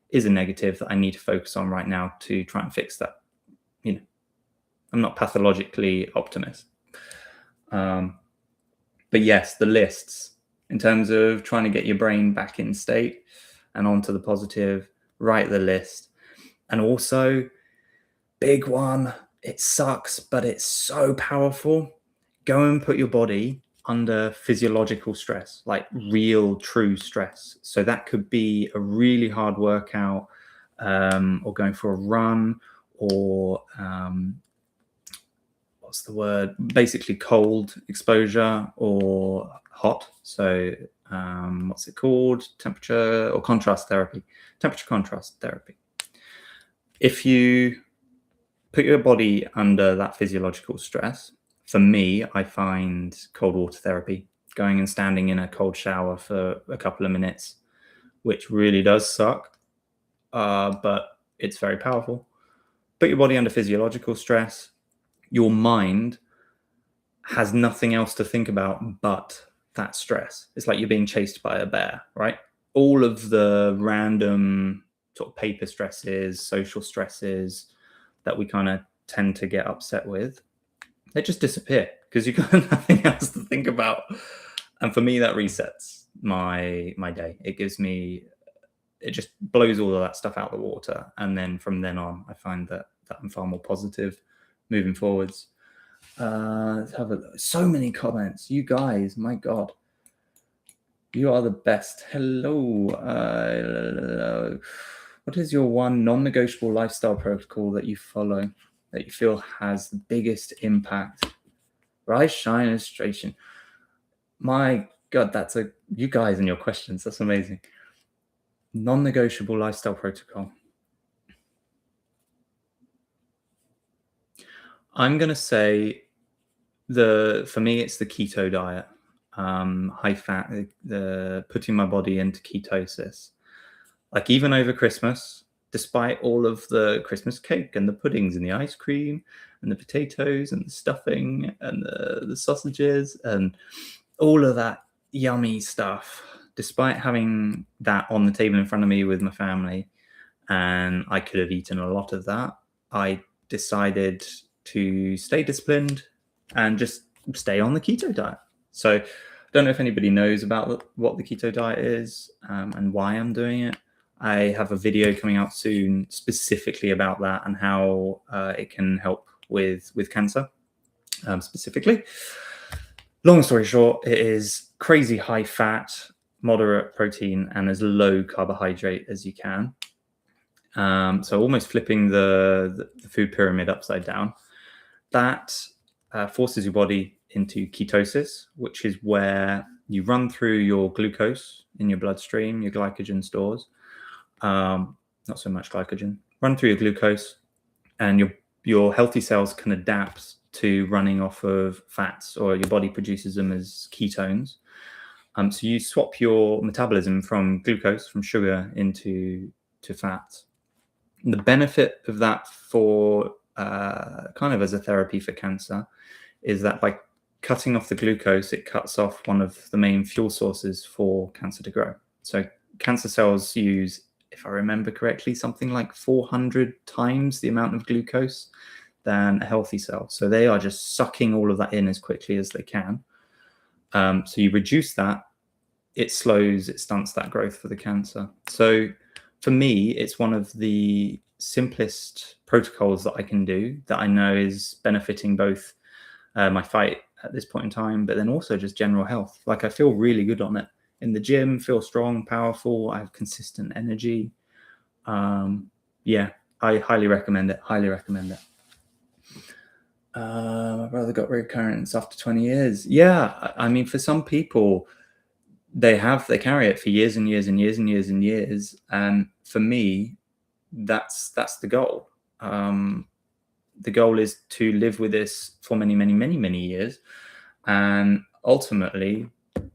S1: is a negative that I need to focus on right now to try and fix that? You know, I'm not pathologically optimist. But yes, the lists, in terms of trying to get your brain back in state and onto the positive, write the list. And also, big one, it sucks, but it's so powerful. Go and put your body under physiological stress, like real, true stress. So that could be a really hard workout, or going for a run, or what's the word? Basically cold exposure or hot. So what's it called? Temperature or contrast therapy. Temperature contrast therapy. If you put your body under that physiological stress, for me, I find cold water therapy, going and standing in a cold shower for a couple of minutes, which really does suck. but it's very powerful. Put your body under physiological stress. Your mind has nothing else to think about but that stress. It's like you're being chased by a bear, right? All of the random sort of paper stresses, social stresses that we kind of tend to get upset with, they just disappear because you've got nothing else to think about. And for me, that resets my day. It just blows all of that stuff out the water. And then from then on, I find that I'm far more positive moving forwards. Let's have a look. So many comments. You guys, my God. You are the best. Hello. What is your one non-negotiable lifestyle protocol that you follow that you feel has the biggest impact? Rise, shine, illustration. My God, you guys and your questions. That's amazing. Non-negotiable lifestyle protocol. I'm going to say for me, it's the keto diet. High fat, the putting my body into ketosis. Like even over Christmas, despite all of the Christmas cake and the puddings and the ice cream and the potatoes and the stuffing and the sausages and all of that yummy stuff, despite having that on the table in front of me with my family, and I could have eaten a lot of that, I decided to stay disciplined and just stay on the keto diet. So I don't know if anybody knows about what the keto diet is and why I'm doing it. I have a video coming out soon specifically about that and how it can help with cancer specifically. Long story short, it is crazy high fat, moderate protein, and as low carbohydrate as you can. So almost flipping the food pyramid upside down. That forces your body into ketosis, which is where you run through your glucose in your bloodstream, your glycogen stores. Not so much glycogen. Run through your glucose, and your healthy cells can adapt to running off of fats, or your body produces them as ketones. So you swap your metabolism from glucose, from sugar, into fat. And the benefit of that for kind of as a therapy for cancer is that by cutting off the glucose, it cuts off one of the main fuel sources for cancer to grow. So cancer cells use, if I remember correctly, something like 400 times the amount of glucose than a healthy cell. So they are just sucking all of that in as quickly as they can. So you reduce that, it stunts that growth for the cancer. So for me, it's one of the simplest protocols that I can do that I know is benefiting both my fight at this point in time, but then also just general health. Like I feel really good on it. In the gym, feel strong, powerful. I have consistent energy. Yeah, I highly recommend it. Highly recommend it. My brother got recurrence after 20 years. Yeah, I mean, for some people, they carry it for years and years and years and years and years. And for me, that's the goal. The goal is to live with this for many, many, many, many years, and ultimately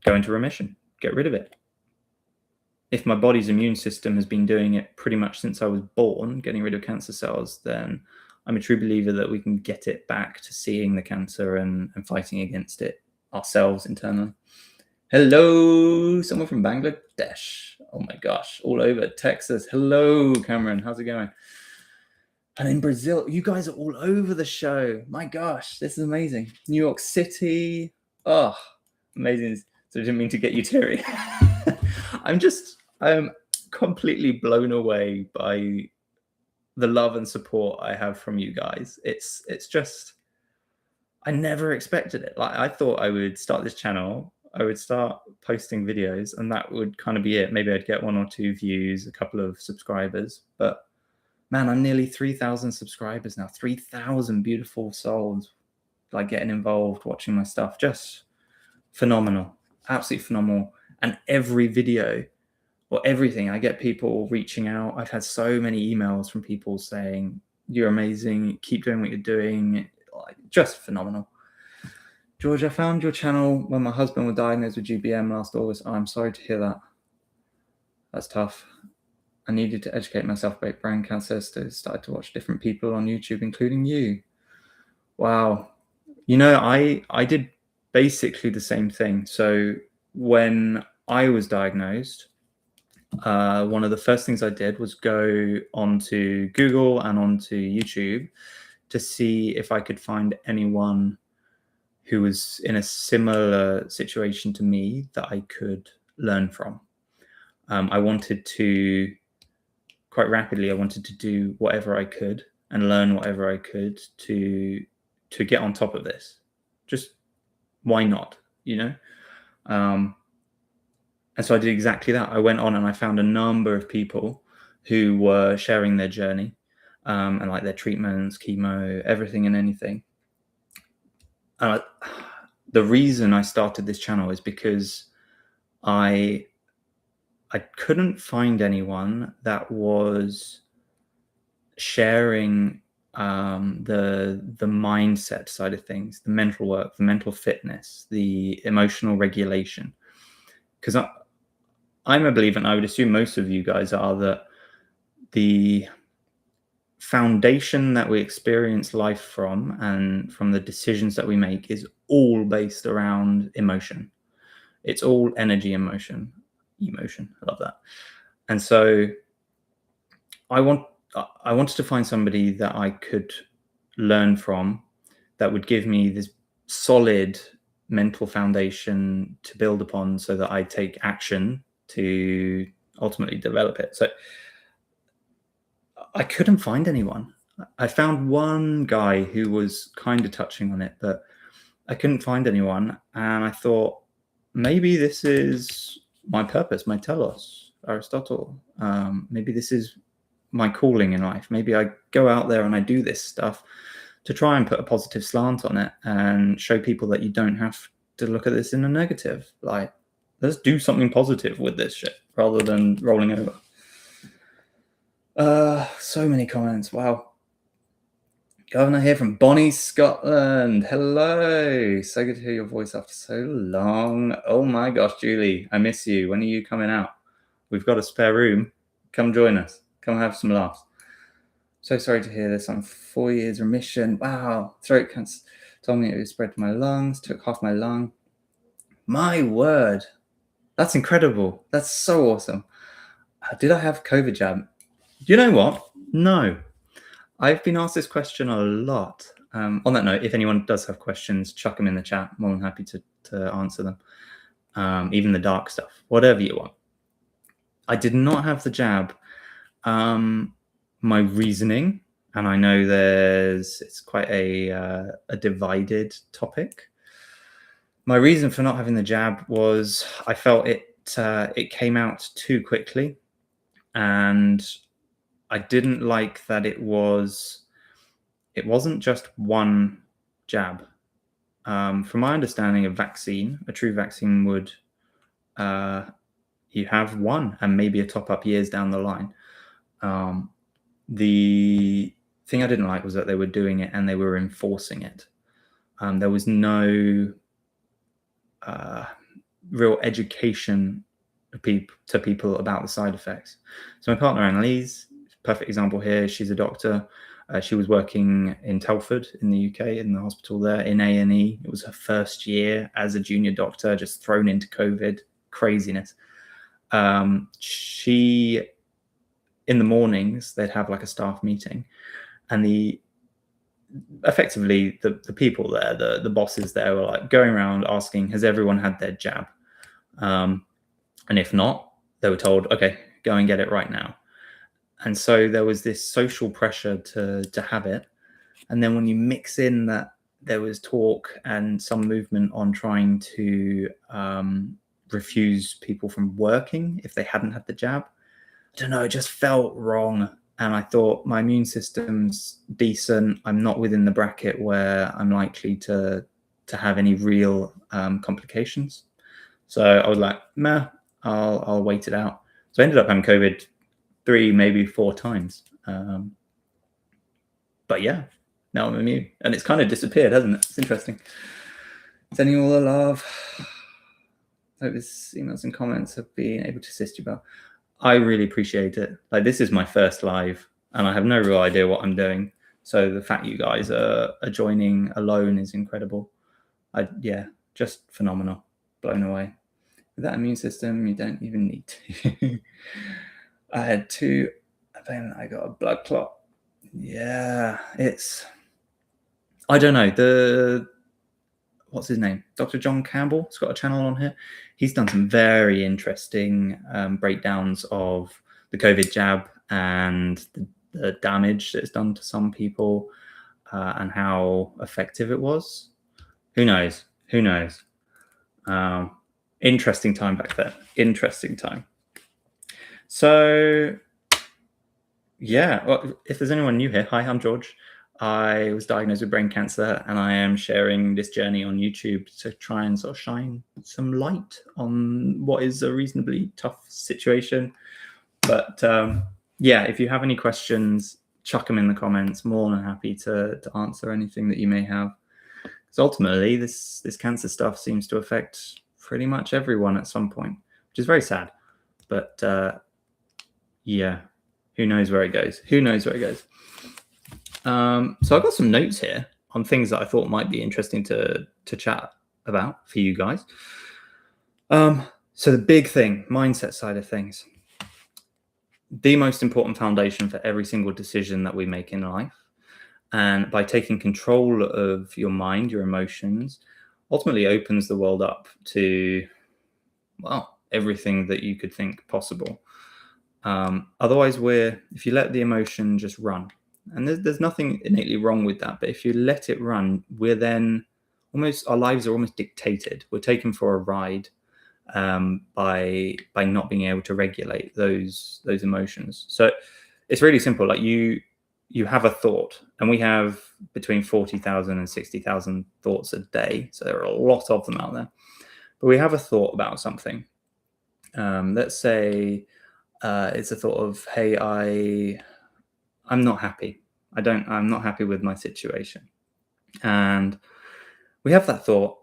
S1: go into remission, get rid of it. If my body's immune system has been doing it pretty much since I was born, getting rid of cancer cells, then I'm a true believer that we can get it back to seeing the cancer and fighting against it ourselves internally. Hello, someone from Bangladesh. Oh my gosh, all over Texas. Hello, Cameron. How's it going? And in Brazil, you guys are all over the show. My gosh, this is amazing. New York City. Oh, amazing. So I didn't mean to get you teary. I'm completely blown away by the love and support I have from you guys. It's just, I never expected it. Like I thought I would start this channel, I would start posting videos, and that would kind of be it. Maybe I'd get 1 or 2 views, a couple of subscribers, but man, I'm nearly 3,000 subscribers now. 3,000 beautiful souls like getting involved, watching my stuff. Just phenomenal, absolutely phenomenal. And every video or everything, I get people reaching out. I've had so many emails from people saying, you're amazing, keep doing what you're doing. Like, just phenomenal. George, I found your channel when my husband was diagnosed with GBM last August. Oh, I'm sorry to hear that. That's tough. I needed to educate myself about brain cancer, so I started to watch different people on YouTube, including you. Wow. I did basically the same thing. So when I was diagnosed, one of the first things I did was go onto Google and onto YouTube to see if I could find anyone who was in a similar situation to me that I could learn from. I wanted to, quite rapidly, I wanted to do whatever I could and learn whatever I could to get on top of this. Just why not, And so I did exactly that. I went on and I found a number of people who were sharing their journey, and like their treatments, chemo, everything and anything. The reason I started this channel is because I couldn't find anyone that was sharing the mindset side of things, the mental work, the mental fitness, the emotional regulation. Because I'm a believer, and I would assume most of you guys are, that the foundation that we experience life from and from the decisions that we make is all based around emotion. It's all energy, emotion. I love that. And so I wanted to find somebody that I could learn from, that would give me this solid mental foundation to build upon, so that I take action to ultimately develop it. So I couldn't find anyone. I found one guy who was kind of touching on it, but I couldn't find anyone. And I thought, maybe this is my purpose, my telos, Aristotle. Maybe this is my calling in life. Maybe I go out there and I do this stuff to try and put a positive slant on it and show people that you don't have to look at this in a negative. Like, let's do something positive with this shit rather than rolling over. So many comments. Wow. Governor here from Bonnie, Scotland. Hello. So good to hear your voice after so long. Oh my gosh, Julie, I miss you. When are you coming out? We've got a spare room. Come join us. Come have some laughs. So sorry to hear this. I'm 4 years remission. Wow. Throat cancer. Told me it would spread to my lungs. Took half my lung. My word. That's incredible. That's so awesome. Did I have COVID jab? You know what? No. I've been asked this question a lot. On that note, if anyone does have questions, chuck them in the chat. I'm more than happy to answer them. Even the dark stuff, whatever you want. I did not have the jab. My reasoning, and I know it's quite a divided topic. My reason for not having the jab was I felt it came out too quickly, and I didn't like that it wasn't just one jab. From my understanding, a true vaccine would, you have one and maybe a top-up years down the line. The thing I didn't like was that they were doing it and they were enforcing it. There was no real education to people about the side effects. So my partner, Annalise, perfect example here. She's a doctor. She was working in Telford in the UK, in the hospital there, in A&E. It was her first year as a junior doctor, just thrown into COVID. Craziness. She, in the mornings, they'd have like a staff meeting, and effectively the people there, the bosses there, were like going around asking, has everyone had their jab? And if not, they were told, okay, go and get it right now. And so there was this social pressure to have it. And then when you mix in that there was talk and some movement on trying to refuse people from working if they hadn't had the jab, I don't know, it just felt wrong. And I thought, my immune system's decent. I'm not within the bracket where I'm likely to have any real complications. So I was like, meh, I'll wait it out. So I ended up having COVID 3, maybe 4 times. But yeah, now I'm immune. And it's kind of disappeared, hasn't it? It's interesting. Sending all the love. Hope his emails and comments have been able to assist you, Belle. I really appreciate it. Like, this is my first live, and I have no real idea what I'm doing. So the fact you guys are joining alone is incredible. Just phenomenal. Blown away. With that immune system, you don't even need to. I had 2, I got a blood clot. Yeah, I don't know. What's his name? Dr. John Campbell. He's got a channel on here. He's done some very interesting breakdowns of the COVID jab and the damage that it's done to some people and how effective it was. Who knows? Interesting time back then. Interesting time. So, yeah, well, if there's anyone new here, hi, I'm George. I was diagnosed with brain cancer, and I am sharing this journey on YouTube to try and sort of shine some light on what is a reasonably tough situation. But if you have any questions, chuck them in the comments. More than happy to answer anything that you may have. Because ultimately, this cancer stuff seems to affect pretty much everyone at some point, which is very sad. But who knows where it goes? So I've got some notes here on things that I thought might be interesting to chat about for you guys. So the big thing, mindset side of things, the most important foundation for every single decision that we make in life. And by taking control of your mind, your emotions, ultimately opens the world up to, well, everything that you could think possible. Otherwise, if you let the emotion just run, and there's nothing innately wrong with that, but if you let it run, we're then our lives are almost dictated. We're taken for a ride by not being able to regulate those emotions. So it's really simple. Like you have a thought, and we have between 40,000 and 60,000 thoughts a day. So there are a lot of them out there. But we have a thought about something. Let's say it's a thought of, hey, I'm not happy. I'm not happy with my situation. And we have that thought.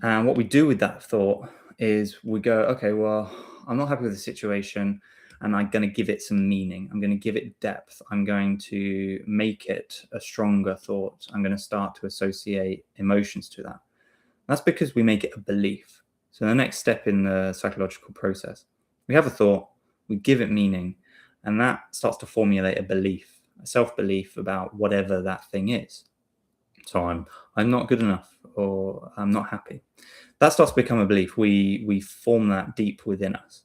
S1: And what we do with that thought is we go, okay, well, I'm not happy with the situation, and I'm going to give it some meaning. I'm going to give it depth. I'm going to make it a stronger thought. I'm going to start to associate emotions to that. That's because we make it a belief. So the next step in the psychological process, we have a thought, we give it meaning, and that starts to formulate a belief, a self-belief about whatever that thing is. So I'm not good enough, or I'm not happy. That starts to become a belief. We form that deep within us.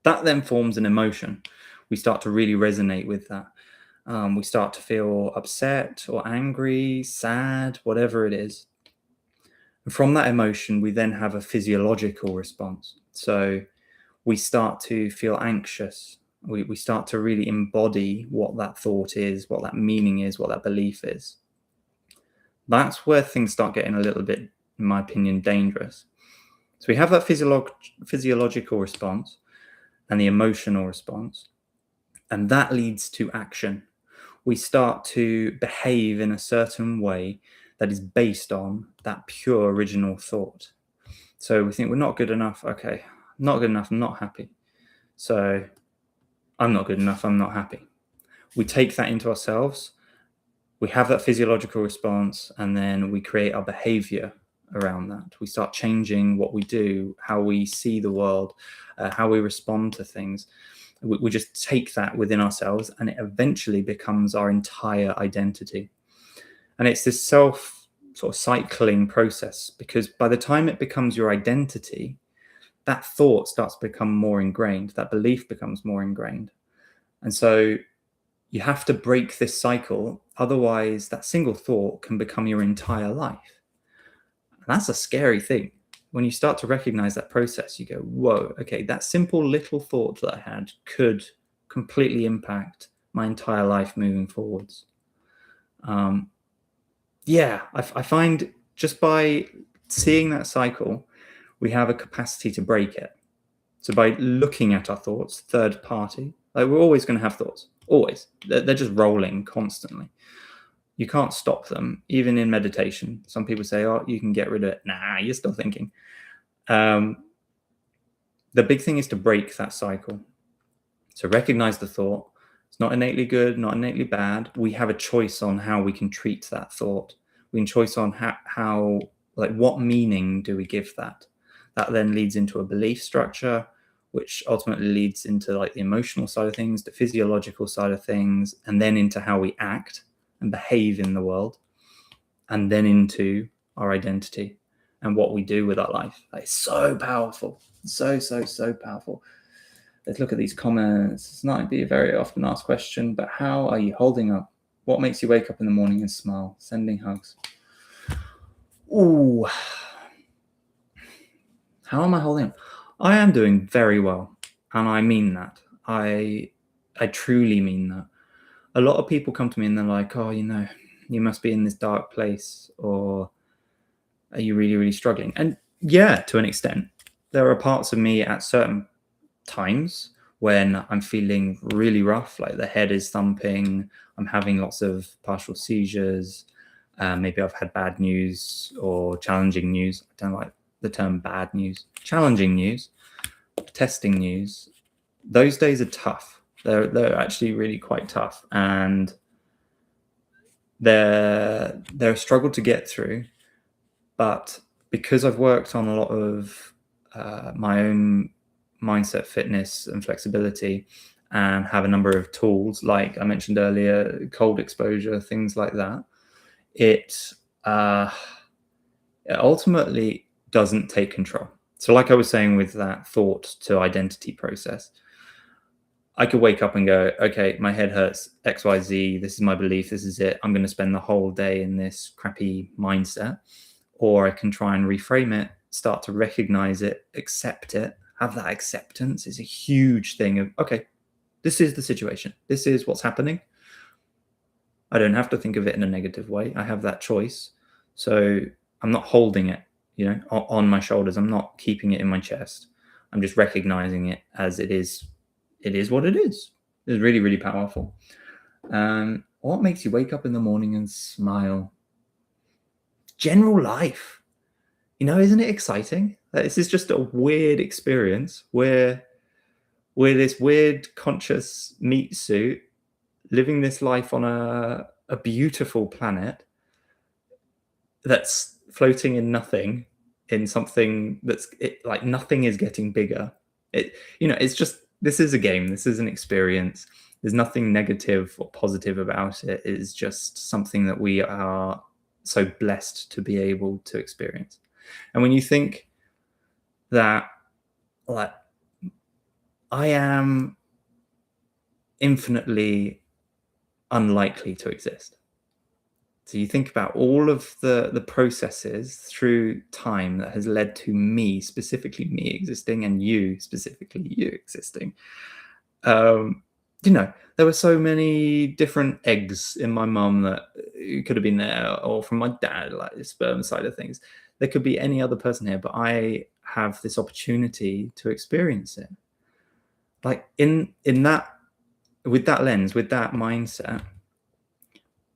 S1: That then forms an emotion. We start to really resonate with that. We start to feel upset or angry, sad, whatever it is. And from that emotion, we then have a physiological response. So we start to feel anxious. We start to really embody what that thought is, what that meaning is, what that belief is. That's where things start getting a little bit, in my opinion, dangerous. So we have that physiological response and the emotional response, and that leads to action. We start to behave in a certain way that is based on that pure original thought. So we think we're not good enough. Okay, not good enough, I'm not happy. So I'm not good enough, I'm not happy. We take that into ourselves. We have that physiological response, and then we create our behavior around that. We start changing what we do, how we see the world, how we respond to things. We just take that within ourselves, and it eventually becomes our entire identity. And it's this sort of cycling process, because by the time it becomes your identity, that thought starts to become more ingrained, that belief becomes more ingrained. And so you have to break this cycle. Otherwise, that single thought can become your entire life. And that's a scary thing. When you start to recognize that process, you go, whoa, okay, that simple little thought that I had could completely impact my entire life moving forwards. I find just by seeing that cycle, we have a capacity to break it. So by looking at our thoughts, third party, like we're always going to have thoughts, always. They're just rolling constantly. You can't stop them, even in meditation. Some people say, oh, you can get rid of it. Nah, you're still thinking. The big thing is to break that cycle. So recognize the thought. It's not innately good, not innately bad. We have a choice on how we can treat that thought. We can choice on how like what meaning do we give that. That then leads into a belief structure, which ultimately leads into like the emotional side of things, the physiological side of things, and then into how we act and behave in the world, and then into our identity and what we do with our life. Like, it's so powerful. So powerful. Let's look at these comments. This might be a very often asked question, but how are you holding up? What makes you wake up in the morning and smile? Sending hugs. Ooh. How am I holding up? I am doing very well. And I mean that. I truly mean that. A lot of people come to me and they're like, oh, you must be in this dark place, or are you really, really struggling? And yeah, to an extent. There are parts of me at certain times when I'm feeling really rough, like the head is thumping, I'm having lots of partial seizures, maybe I've had bad news or challenging news. I don't like the term bad news. Challenging news, testing news. Those days are tough. They're actually really quite tough, and they're a struggle to get through. But because I've worked on a lot of my own mindset, fitness, and flexibility, and have a number of tools, like I mentioned earlier, cold exposure, things like that, it ultimately doesn't take control. So like I was saying with that thought to identity process, I could wake up and go, okay, my head hurts, XYZ, this is my belief, this is it. I'm going to spend the whole day in this crappy mindset. Or I can try and reframe it, start to recognize it, accept it. Have that acceptance is a huge thing of, okay, this is the situation. This is what's happening. I don't have to think of it in a negative way. I have that choice. So I'm not holding it, on my shoulders. I'm not keeping it in my chest. I'm just recognizing it as it is. It is what it is. It's really, really powerful. What makes you wake up in the morning and smile? General life. Isn't it exciting? This is just a weird experience where we're this weird conscious meat suit living this life on a beautiful planet that's floating in nothing, in something that's like nothing is getting bigger. It's just, this is a game. This is an experience. There's nothing negative or positive about it. It is just something that we are so blessed to be able to experience. And when you think that, like, I am infinitely unlikely to exist. So you think about all of the processes through time that has led to me, specifically me existing, and you, specifically you existing. There were so many different eggs in my mum that could have been there, or from my dad, like the sperm side of things. There could be any other person here, but I have this opportunity to experience it. Like in that, with that lens, with that mindset,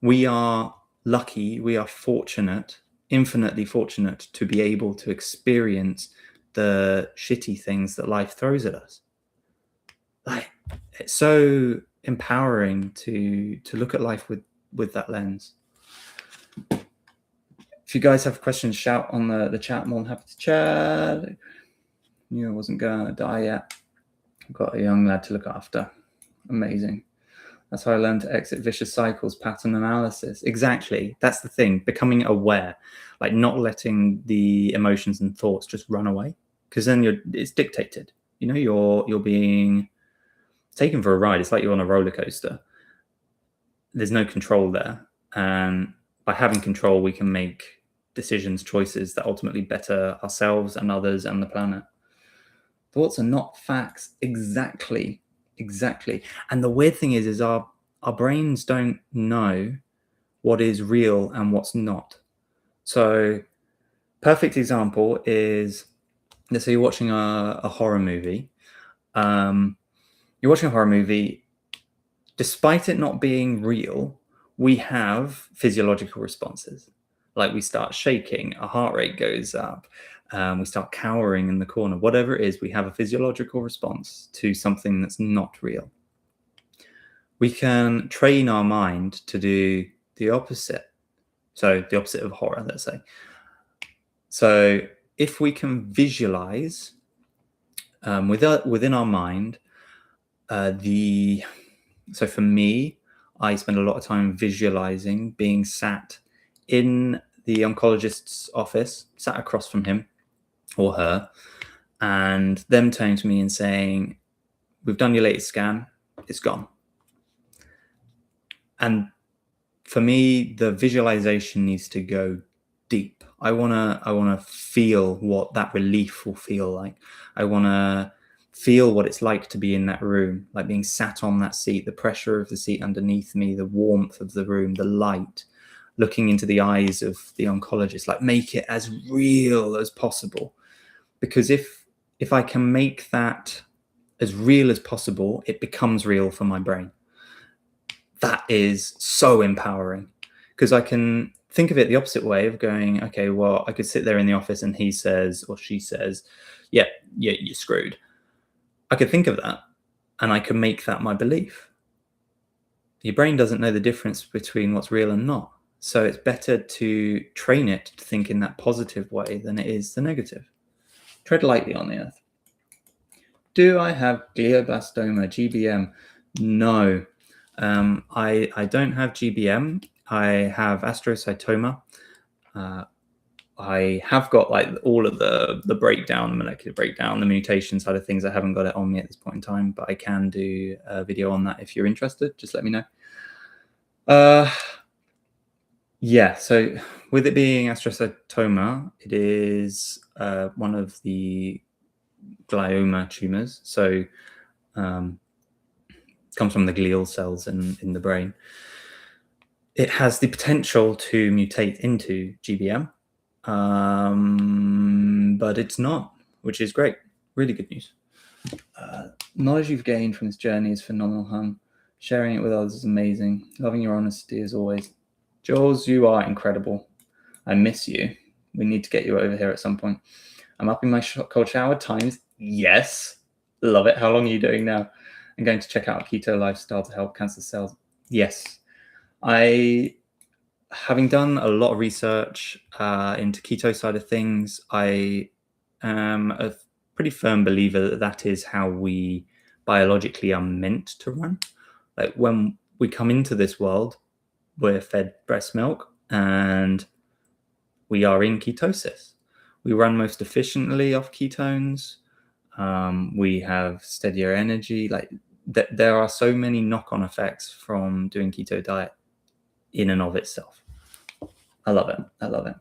S1: we are lucky, we are fortunate, infinitely fortunate to be able to experience the shitty things that life throws at us. Like, it's so empowering to look at life with that lens. If you guys have questions, shout on the chat. I'm more than happy to chat. Knew I wasn't going to die yet. I've got a young lad to look after. Amazing. That's how I learned to exit vicious cycles, pattern analysis. Exactly. That's the thing. Becoming aware, like not letting the emotions and thoughts just run away, because then it's dictated. You're being taken for a ride. It's like you're on a roller coaster. There's no control there. And by having control, we can make decisions, choices that ultimately better ourselves and others and the planet. Thoughts are not facts. Exactly. And the weird thing is our brains don't know what is real and what's not. So perfect example is, let's say you're watching a horror movie. You're watching a horror movie, despite it not being real, we have physiological responses. Like we start shaking, our heart rate goes up, We start cowering in the corner. Whatever it is, we have a physiological response to something that's not real. We can train our mind to do the opposite. So the opposite of horror, let's say. So if we can visualize within our mind, so for me, I spend a lot of time visualizing being sat in the oncologist's office, sat across from him or her, and them turning to me and saying, "We've done your latest scan, it's gone." And for me, the visualization needs to go deep. I wanna feel what that relief will feel like. I wanna feel what it's like to be in that room, like being sat on that seat, the pressure of the seat underneath me, the warmth of the room, the light, looking into the eyes of the oncologist, like make it as real as possible. Because if I can make that as real as possible, it becomes real for my brain. That is so empowering, because I can think of it the opposite way of going, okay, well, I could sit there in the office and he says or she says, yeah, you're screwed. I could think of that and I can make that my belief. Your brain doesn't know the difference between what's real and not. So it's better to train it to think in that positive way than it is the negative. Tread lightly on the earth. Do I have glioblastoma, GBM? No. I don't have GBM. I have astrocytoma. I have got like all of the breakdown, the molecular breakdown, the mutation side of things. I haven't got it on me at this point in time, but I can do a video on that if you're interested. Just let me know. Yeah, so with it being astrocytoma, it is one of the glioma tumors. So comes from the glial cells in the brain. It has the potential to mutate into GBM, but it's not, which is great. Really good news. Knowledge you've gained from this journey is phenomenal, hon. Sharing it with others is amazing. Loving your honesty as always. Jules, you are incredible. I miss you. We need to get you over here at some point. I'm up in my cold shower times. Yes. Love it. How long are you doing now? I'm going to check out a keto lifestyle to help cancer cells. Yes. Having done a lot of research into keto side of things, I am a pretty firm believer that that is how we biologically are meant to run. Like when we come into this world, we're fed breast milk and we are in ketosis. We run most efficiently off ketones. We have steadier energy. Like there are so many knock-on effects from doing keto diet in and of itself. I love it. I love it.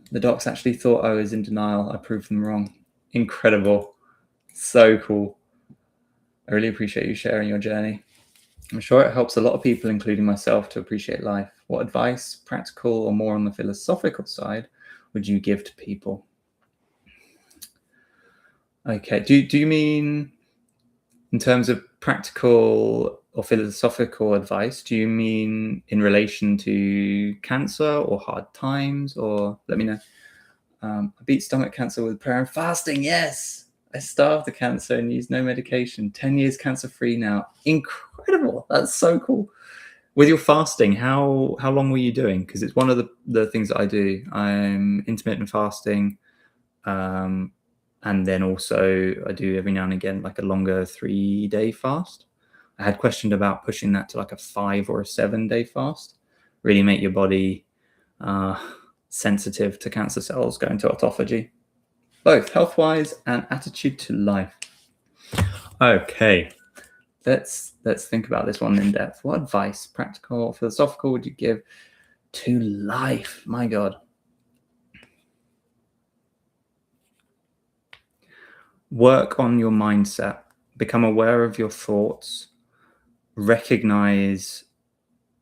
S1: The docs actually thought I was in denial. I proved them wrong. Incredible. So cool. I really appreciate you sharing your journey. I'm sure it helps a lot of people, including myself, to appreciate life. What advice, practical or more on the philosophical side, would you give to people? Okay. Do you mean in terms of practical or philosophical advice? Do you mean in relation to cancer or hard times? Or let me know. I beat stomach cancer with prayer and fasting. Yes. I starved the cancer and used no medication. 10 years cancer-free now. Incredible. That's so cool. With your fasting, how long were you doing? Because it's one of the things that I do. I'm intermittent fasting. And then also I do every now and again like a longer 3-day fast. I had questioned about pushing that to like a 5 or a 7-day fast. Really make your body sensitive to cancer cells, go into autophagy. Both health-wise and attitude to life. Okay, let's think about this one in depth. What advice, practical or philosophical, would you give to life? My God. Work on your mindset. Become aware of your thoughts. Recognize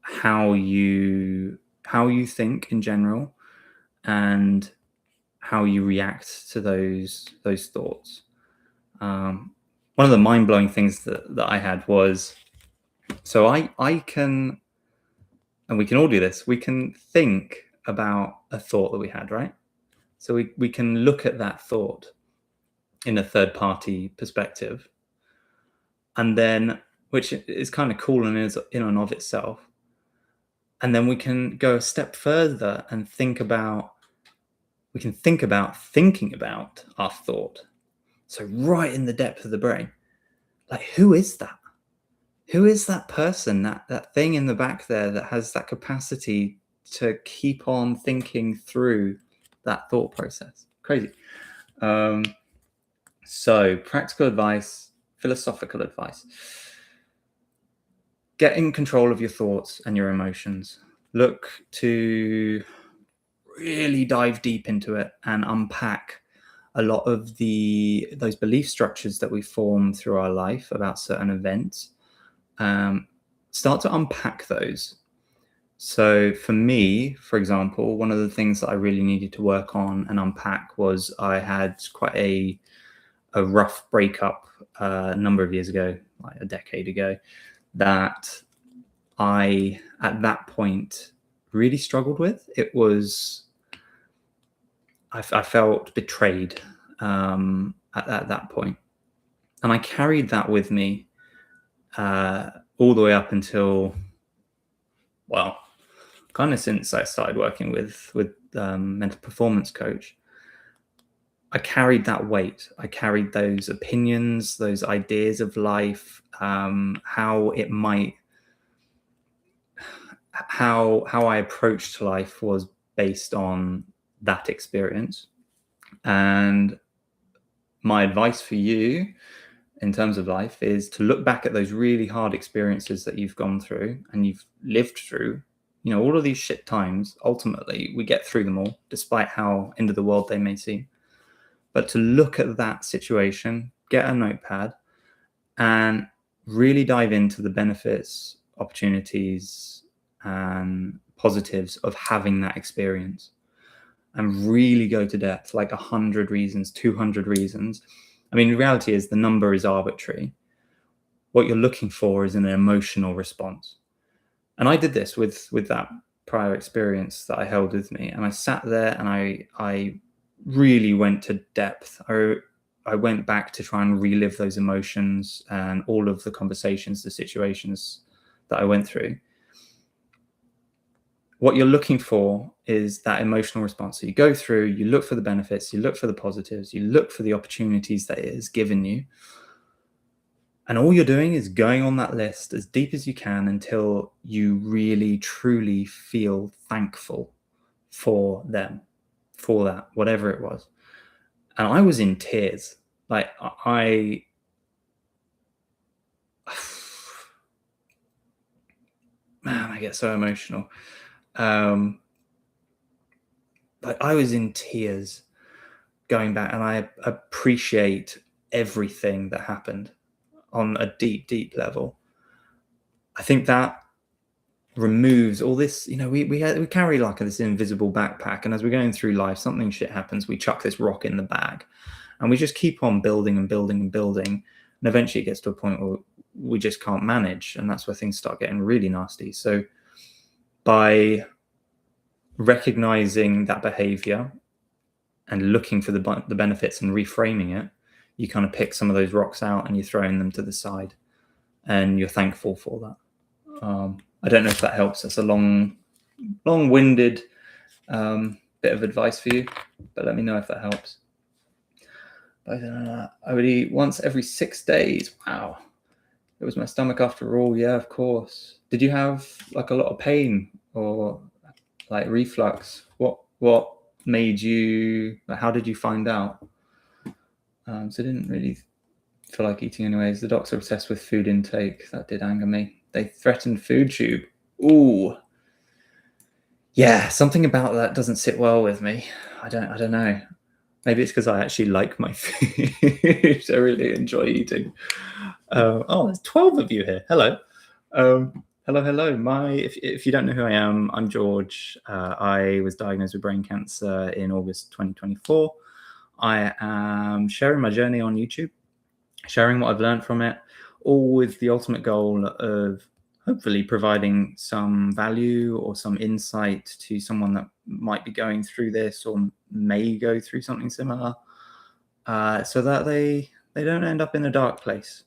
S1: how you think in general and how you react to those thoughts. One of the mind-blowing things that I had was, so I can, and we can all do this, we can think about a thought that we had, right? So we can look at that thought in a third-party perspective, and then, which is kind of cool and is in and of itself. And then we can go a step further and think about thinking about our thought. So right in the depth of the brain, like, who is that? Who is that person, that thing in the back there that has that capacity to keep on thinking through that thought process? Crazy. So practical advice, philosophical advice. Get in control of your thoughts and your emotions. Look to really dive deep into it and unpack a lot of those belief structures that we form through our life about certain events. Start to unpack those. So for me, for example, one of the things that I really needed to work on and unpack was I had quite a rough breakup a number of years ago, like a decade ago, that I, at that point, really struggled with. It was, I felt betrayed at that point. And I carried that with me all the way up until, well, kind of since I started working with mental performance coach. I carried that weight. I carried those opinions, those ideas of life, how I approached life was based on that experience. And my advice for you in terms of life is to look back at those really hard experiences that you've gone through and you've lived through. All of these shit times, ultimately, we get through them all, despite how end of the world they may seem. But to look at that situation, get a notepad, and really dive into the benefits, opportunities, and positives of having that experience, and really go to depth, like 100 reasons, 200 reasons. I mean, the reality is the number is arbitrary. What you're looking for is an emotional response. And I did this with that prior experience that I held with me. And I sat there and I really went to depth. I went back to try and relive those emotions and all of the conversations, the situations that I went through. What you're looking for is that emotional response. So you go through, you look for the benefits, you look for the positives, you look for the opportunities that it has given you. And all you're doing is going on that list as deep as you can until you really, truly feel thankful for them, for that, whatever it was. And I was in tears. Like, man, I get so emotional. Like, I was in tears going back, and I appreciate everything that happened on a deep, deep level. I think that removes all this, we carry like this invisible backpack, and as we're going through life, something shit happens, we chuck this rock in the bag, and we just keep on building and building and building, and eventually it gets to a point where we just can't manage, and that's where things start getting really nasty. So by recognizing that behavior and looking for the benefits and reframing it, you kind of pick some of those rocks out and you're throwing them to the side, and you're thankful for that. I don't know if that helps. That's a long-winded bit of advice for you, but let me know if that helps. But I would eat once every 6 days. Wow. It was my stomach after all. Yeah, of course. Did you have like a lot of pain or like reflux? What made you, how did you find out? So I didn't really feel like eating anyways. The docs are obsessed with food intake. That did anger me. They threatened food tube. Ooh. Yeah, something about that doesn't sit well with me. I don't know. Maybe it's because I actually like my food. I really enjoy eating. There's 12 of you here. Hello. Hello. If you don't know who I am, I'm George. I was diagnosed with brain cancer in August 2024. I am sharing my journey on YouTube, sharing what I've learned from it, all with the ultimate goal of hopefully providing some value or some insight to someone that might be going through this or may go through something similar, so that they don't end up in a dark place.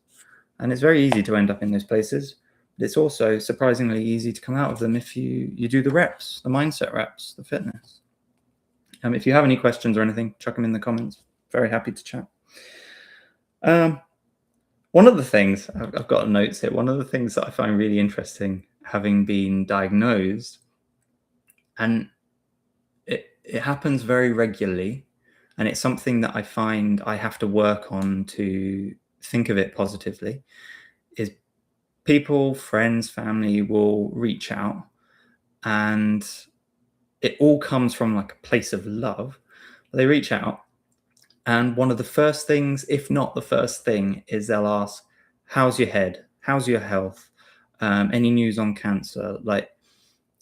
S1: And it's very easy to end up in those places, but it's also surprisingly easy to come out of them if you do the reps, the mindset reps, the fitness. If you have any questions or anything, chuck them in the comments. Very happy to chat. One of the things, I've got notes here, one of the things that I find really interesting, having been diagnosed, and it happens very regularly, and it's something that I find I have to work on to think of it positively, is people, friends, family will reach out, and it all comes from like a place of love. They reach out, and one of the first things, if not the first thing, is they'll ask, how's your head? How's your health? Any news on cancer?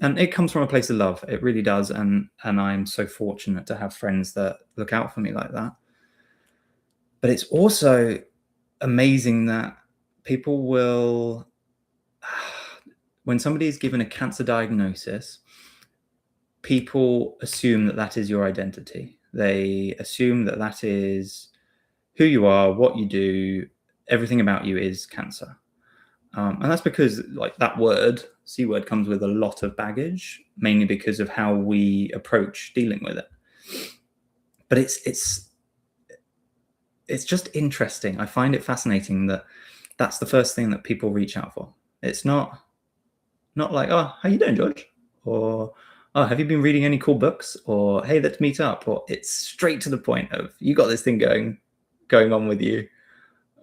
S1: And it comes from a place of love. It really does. And I'm so fortunate to have friends that look out for me like that. But it's also amazing that people will, when somebody is given a cancer diagnosis, people assume that that is your identity. They assume that that is who you are, what you do, everything about you is cancer. And that's because like that word, C word, comes with a lot of baggage, mainly because of how we approach dealing with it. But it's just interesting. I find it fascinating that that's the first thing that people reach out for. It's not like, oh, how you doing, George? Or, oh, have you been reading any cool books? Or, hey, let's meet up. Or it's straight to the point of, you got this thing going on with you.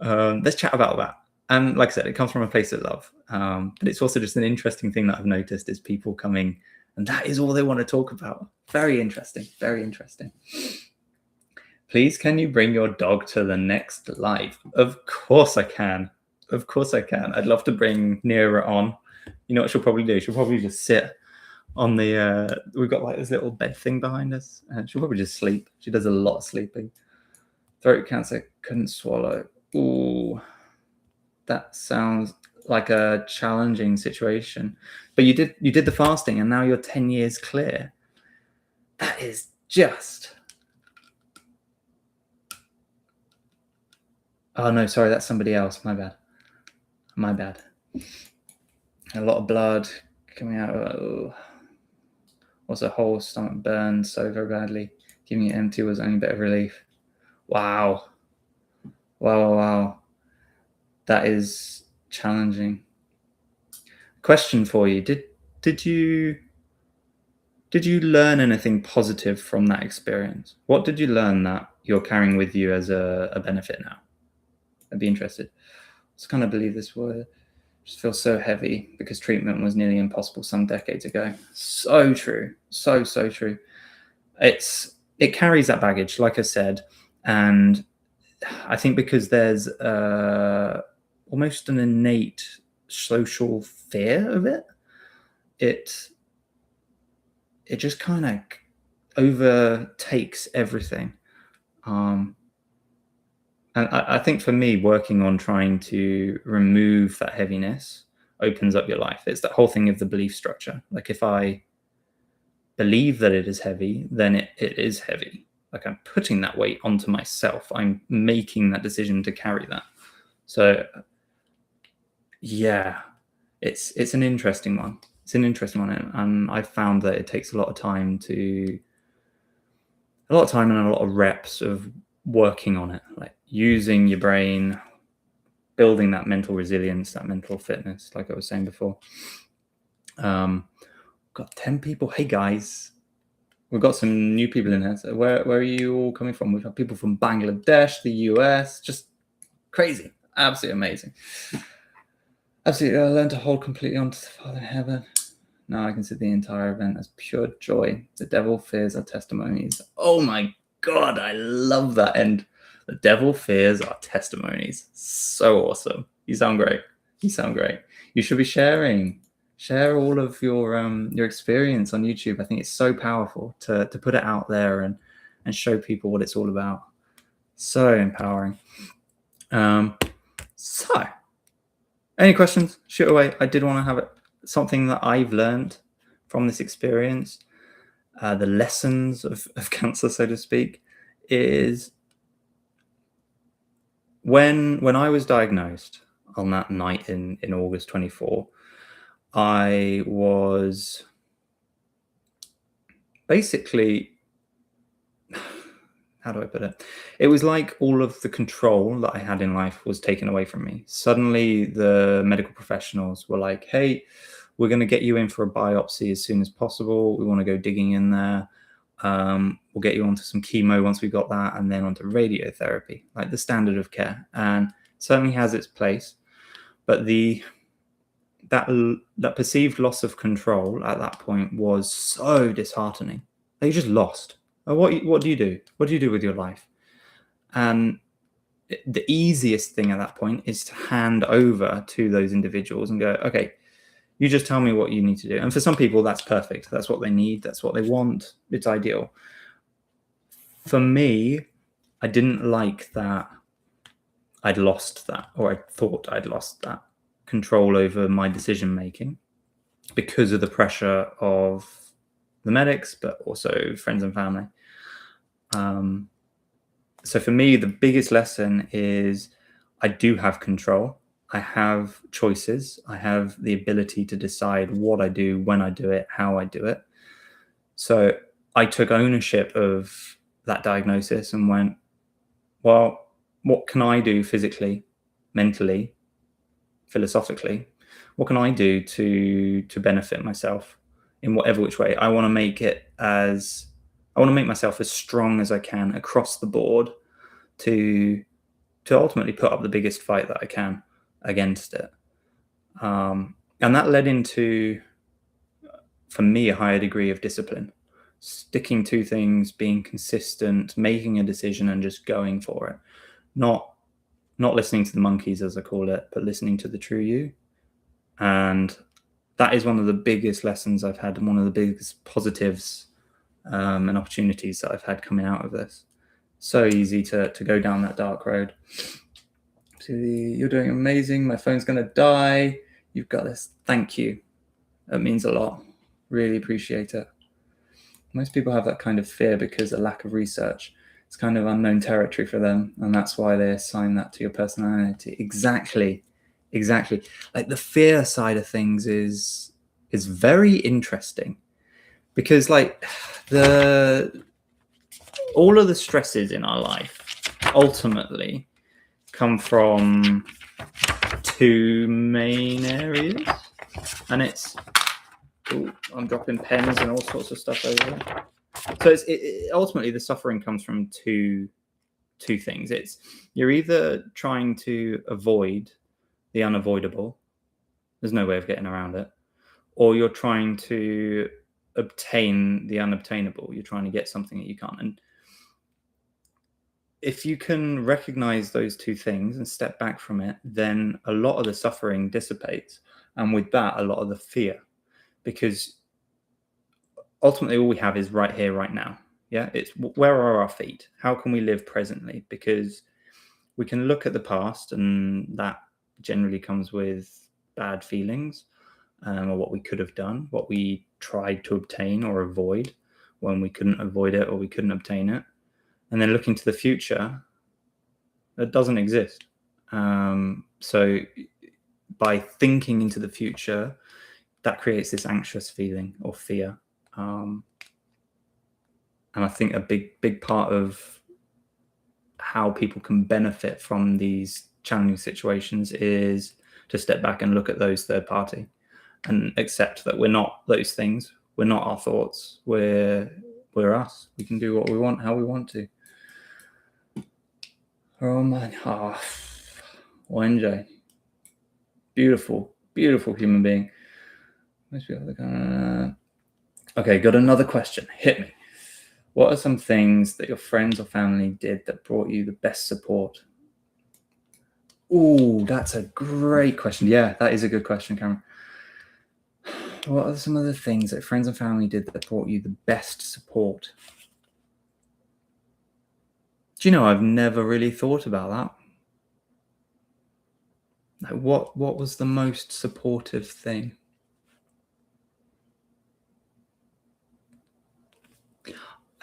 S1: Let's chat about that. And like I said, it comes from a place of love. But it's also just an interesting thing that I've noticed is people coming, and that is all they want to talk about. Very interesting. Very interesting. Please, can you bring your dog to the next live? Of course I can. Of course I can. I'd love to bring Nira on. You know what she'll probably do? She'll probably just sit on the, we've got like this little bed thing behind us, and she'll probably just sleep. She does a lot of sleeping. Throat cancer, couldn't swallow. Ooh, that sounds like a challenging situation. But you did the fasting, and now you're 10 years clear. That is just... Oh no, sorry, that's somebody else. My bad. A lot of blood coming out. Oh. Also, whole stomach burned so very badly. Giving it empty was only a bit of relief. Wow. That is challenging. Question for you: Did you learn anything positive from that experience? What did you learn that you're carrying with you as a benefit now? I'd be interested. I just kind of believe this word. Just feels so heavy because treatment was nearly impossible some decades ago. So true. So true. It carries that baggage, like I said, and I think because there's almost an innate social fear of it, it just kind of overtakes everything. And I think for me, working on trying to remove that heaviness opens up your life. It's that whole thing of the belief structure. Like if I believe that it is heavy, then it is heavy. Like I'm putting that weight onto myself. I'm making that decision to carry that. So yeah, it's an interesting one. It's an interesting one. And I found that it takes a lot of time and a lot of reps of working on it, like using your brain, building that mental resilience, that mental fitness, like I was saying before. Got 10 people. Hey guys, we've got some new people in here. So where are you all coming from? We've got people from Bangladesh, the US, just crazy, absolutely amazing. Absolutely, I learned to hold completely onto the Father in heaven. Now I can see the entire event as pure joy. The devil fears our testimonies. Oh my God, I love that end. The devil fears our testimonies. So awesome. You sound great. You should be sharing. Share all of your experience on YouTube. I think it's so powerful to put it out there and show people what it's all about. So empowering. So, any questions? Shoot away. I did want to have something that I've learned from this experience. the lessons of cancer, so to speak, is when I was diagnosed on that night in August 24, I was basically, how do I put it? It was like all of the control that I had in life was taken away from me. Suddenly, the medical professionals were like, hey, we're going to get you in for a biopsy as soon as possible. We want to go digging in there. We'll get you onto some chemo once we got that, and then onto radiotherapy, like the standard of care. And certainly has its place. But that perceived loss of control at that point was so disheartening. They just lost. What do you do? What do you do with your life? And the easiest thing at that point is to hand over to those individuals and go, okay, you just tell me what you need to do. And for some people, that's perfect. That's what they need. That's what they want. It's ideal. For me, I didn't like that I'd lost that, or I thought I'd lost that control over my decision making because of the pressure of the medics, but also friends and family. So for me, the biggest lesson is I do have control. I have choices. I have the ability to decide what I do, when I do it, how I do it. So I took ownership of that diagnosis and went, well, what can I do physically, mentally, philosophically? What can I do to benefit myself in whatever which way? I want to make myself as strong as I can across the board to ultimately put up the biggest fight that I can against it. And that led into, for me, a higher degree of discipline, sticking to things, being consistent, making a decision and just going for it. Not listening to the monkeys, as I call it, but listening to the true you. And that is one of the biggest lessons I've had, and one of the biggest positives and opportunities that I've had coming out of this. So easy to go down that dark road. You're doing amazing. My phone's going to die. You've got this. Thank you. That means a lot. Really appreciate it. Most people have that kind of fear because of lack of research. It's kind of unknown territory for them, and that's why they assign that to your personality. Exactly. Like the fear side of things is very interesting because like all of the stresses in our life ultimately come from two main areas, and it's I'm dropping pens and all sorts of stuff over there. So ultimately the suffering comes from two things. It's you're either trying to avoid the unavoidable, there's no way of getting around it, or you're trying to obtain the unobtainable. You're trying to get something that you can't. And if you can recognize those two things and step back from it, then a lot of the suffering dissipates, and with that a lot of the fear, because ultimately all we have is right here, right now. Yeah, it's where are our feet? How can we live presently? Because we can look at the past, and that generally comes with bad feelings, or what we could have done, what we tried to obtain or avoid when we couldn't avoid it or we couldn't obtain it. And then looking to the future, that doesn't exist. So by thinking into the future, that creates this anxious feeling or fear. And I think a big part of how people can benefit from these challenging situations is to step back and look at those third party and accept that we're not those things. We're not our thoughts. We're us. We can do what we want, how we want to. Oh man, ONJ. Beautiful human being. Okay, got another question. Hit me. What are some things that your friends or family did that brought you the best support? Ooh, that's a great question. Yeah, that is a good question, Cameron. What are some of the things that friends and family did that brought you the best support? Do you know, I've never really thought about that. Like, what was the most supportive thing?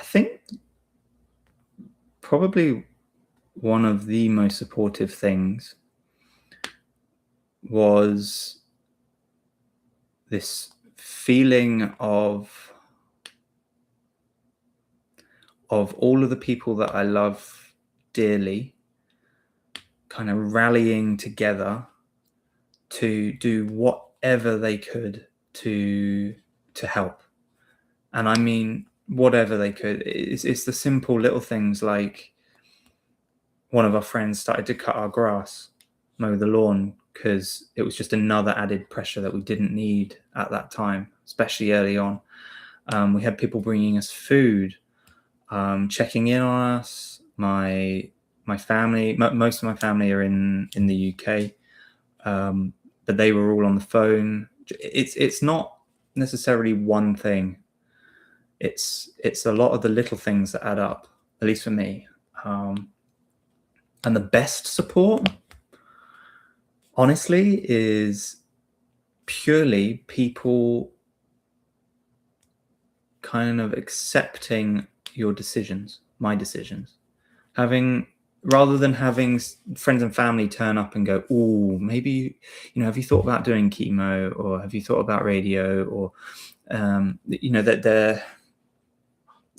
S1: I think probably one of the most supportive things was this feeling of all of the people that I love dearly kind of rallying together to do whatever they could to help. And I mean whatever they could. It's the simple little things, like one of our friends started to cut our grass, mow the lawn, because it was just another added pressure that we didn't need at that time, especially early on. We had people bringing us food, checking in on us. My family, most of my family are in the UK, but they were all on the phone. It's not necessarily one thing. It's a lot of the little things that add up, at least for me. And the best support, honestly, is purely people kind of accepting your decisions, my decisions. Rather than having friends and family turn up and go, oh, maybe, have you thought about doing chemo, or have you thought about radio, or,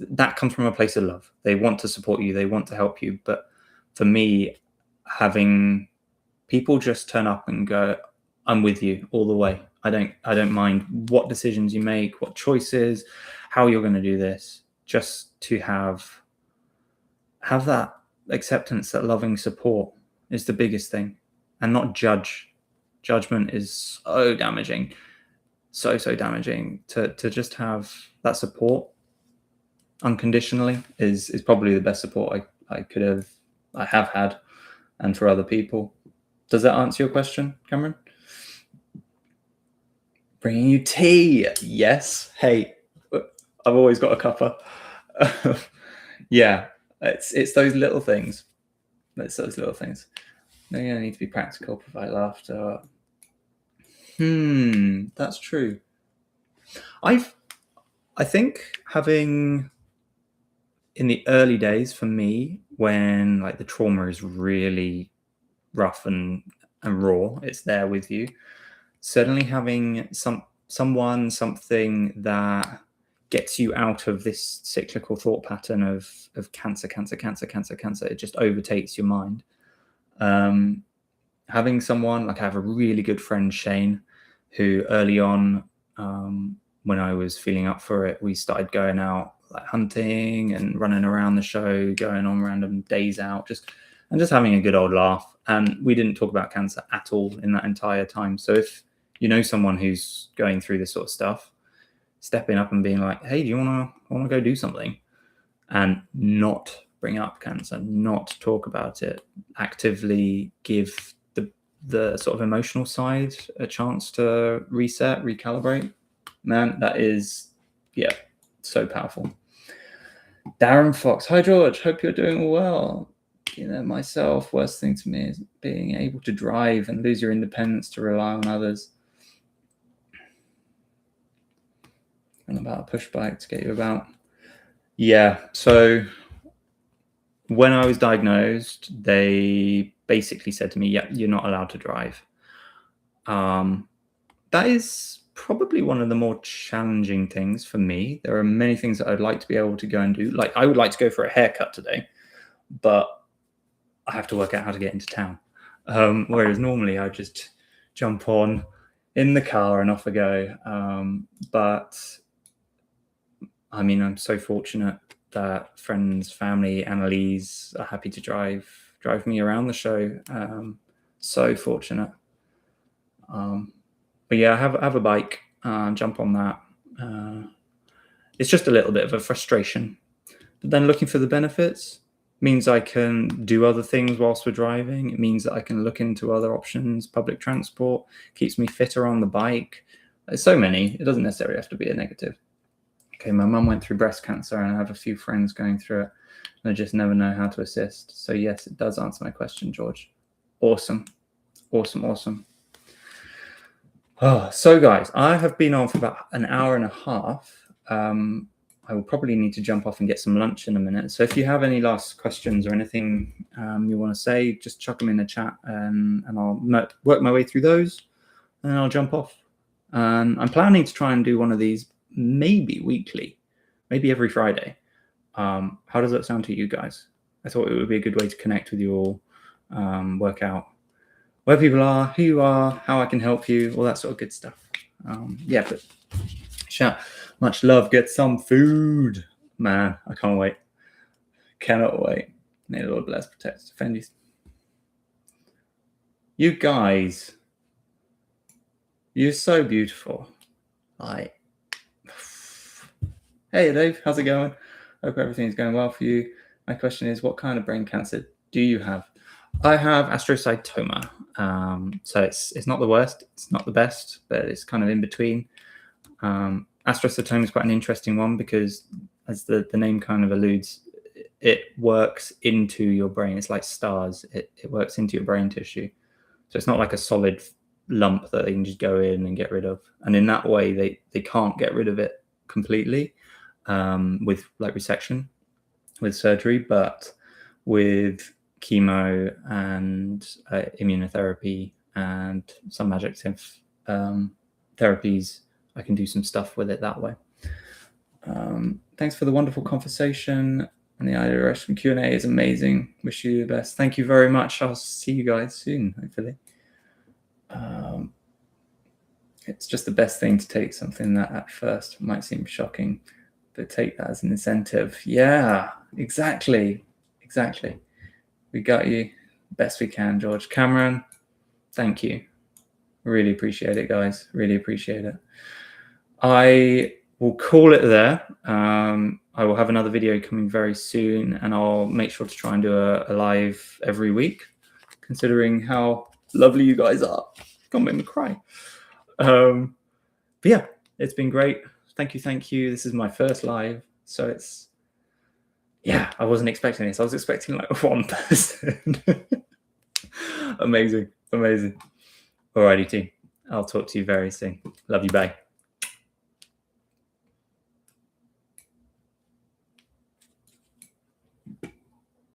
S1: that comes from a place of love. They want to support you. They want to help you. But for me, having people just turn up and go, I'm with you all the way. I don't mind what decisions you make, what choices, how you're going to do this, just to have that acceptance, that loving support is the biggest thing, and not judge. Judgment is so damaging, so damaging. To just have that support unconditionally is probably the best support I have had, and for other people. Does that answer your question, Cameron? Bringing you tea. Yes. Hey, I've always got a cuppa. Yeah, it's those little things. It's those little things. They're going to need to be practical, provide laughter. That's true. I think having, in the early days for me, when like the trauma is really rough and raw, it's there with you. Certainly having something that gets you out of this cyclical thought pattern of cancer, it just overtakes your mind. Having someone, like I have a really good friend, Shane, who early on, when I was feeling up for it, we started going out like hunting and running around the show, going on random days out, just having a good old laugh. And we didn't talk about cancer at all in that entire time. So if you know someone who's going through this sort of stuff, stepping up and being like, hey, do you want to go do something? And not bring up cancer, not talk about it, actively give the sort of emotional side a chance to reset, recalibrate. Man, that is, so powerful. Darren Fox. Hi, George. Hope you're doing well. Myself, worst thing to me is being able to drive and lose your independence to rely on others. And about a push bike to get you about. Yeah, so when I was diagnosed, they basically said to me, yeah, you're not allowed to drive. That is probably one of the more challenging things for me. There are many things that I'd like to be able to go and do. Like I would like to go for a haircut today, but I have to work out how to get into town. Whereas normally I just jump on in the car and off I go. But I mean, I'm so fortunate that friends, family, Annalise are happy to drive me around the show. So fortunate. But yeah, I have a bike, jump on that. It's just a little bit of a frustration. But then looking for the benefits means I can do other things whilst we're driving. It means that I can look into other options. Public transport keeps me fitter on the bike. There's so many. It doesn't necessarily have to be a negative. Okay, my mum went through breast cancer and I have a few friends going through it. And I just never know how to assist. So yes, it does answer my question, George. Awesome. Oh, so guys, I have been on for about an hour and a half. I will probably need to jump off and get some lunch in a minute. So if you have any last questions or anything you want to say, just chuck them in the chat, and I'll work my way through those, and then I'll jump off. I'm planning to try and do one of these maybe weekly, maybe every Friday. How does that sound to you guys? I thought it would be a good way to connect with you all, work out where people are, who you are, how I can help you, all that sort of good stuff. Yeah, but shout, much love, get some food. Man, I can't wait. Cannot wait. May the Lord bless, protect, defend you. You guys, you're so beautiful. Like, hey Dave, how's it going? Hope everything's going well for you. My question is, what kind of brain cancer do you have? I have astrocytoma. So it's not the worst, it's not the best, but it's kind of in between. Astrocytoma is quite an interesting one because, as the name kind of alludes, it works into your brain. It's like stars. It works into your brain tissue. So it's not like a solid lump that they can just go in and get rid of. And in that way, they can't get rid of it completely with like resection, with surgery, but with chemo and immunotherapy and some adjunctive therapies, I can do some stuff with it that way. Thanks for the wonderful conversation, and the IRS Q&A is amazing. Wish you the best. Thank you very much. I'll see you guys soon, hopefully. It's just the best thing to take something that at first might seem shocking, but take that as an incentive. Yeah, exactly. We got you best we can, George. Cameron, thank you. Really appreciate it, guys. Really appreciate it. I will call it there. I will have another video coming very soon, and I'll make sure to try and do a live every week, considering how lovely you guys are. Don't make me cry. But yeah, it's been great. Thank you. This is my first live, so it's, yeah, I wasn't expecting this. I was expecting like one person. Amazing. Alrighty, team. I'll talk to you very soon. Love you. Bye.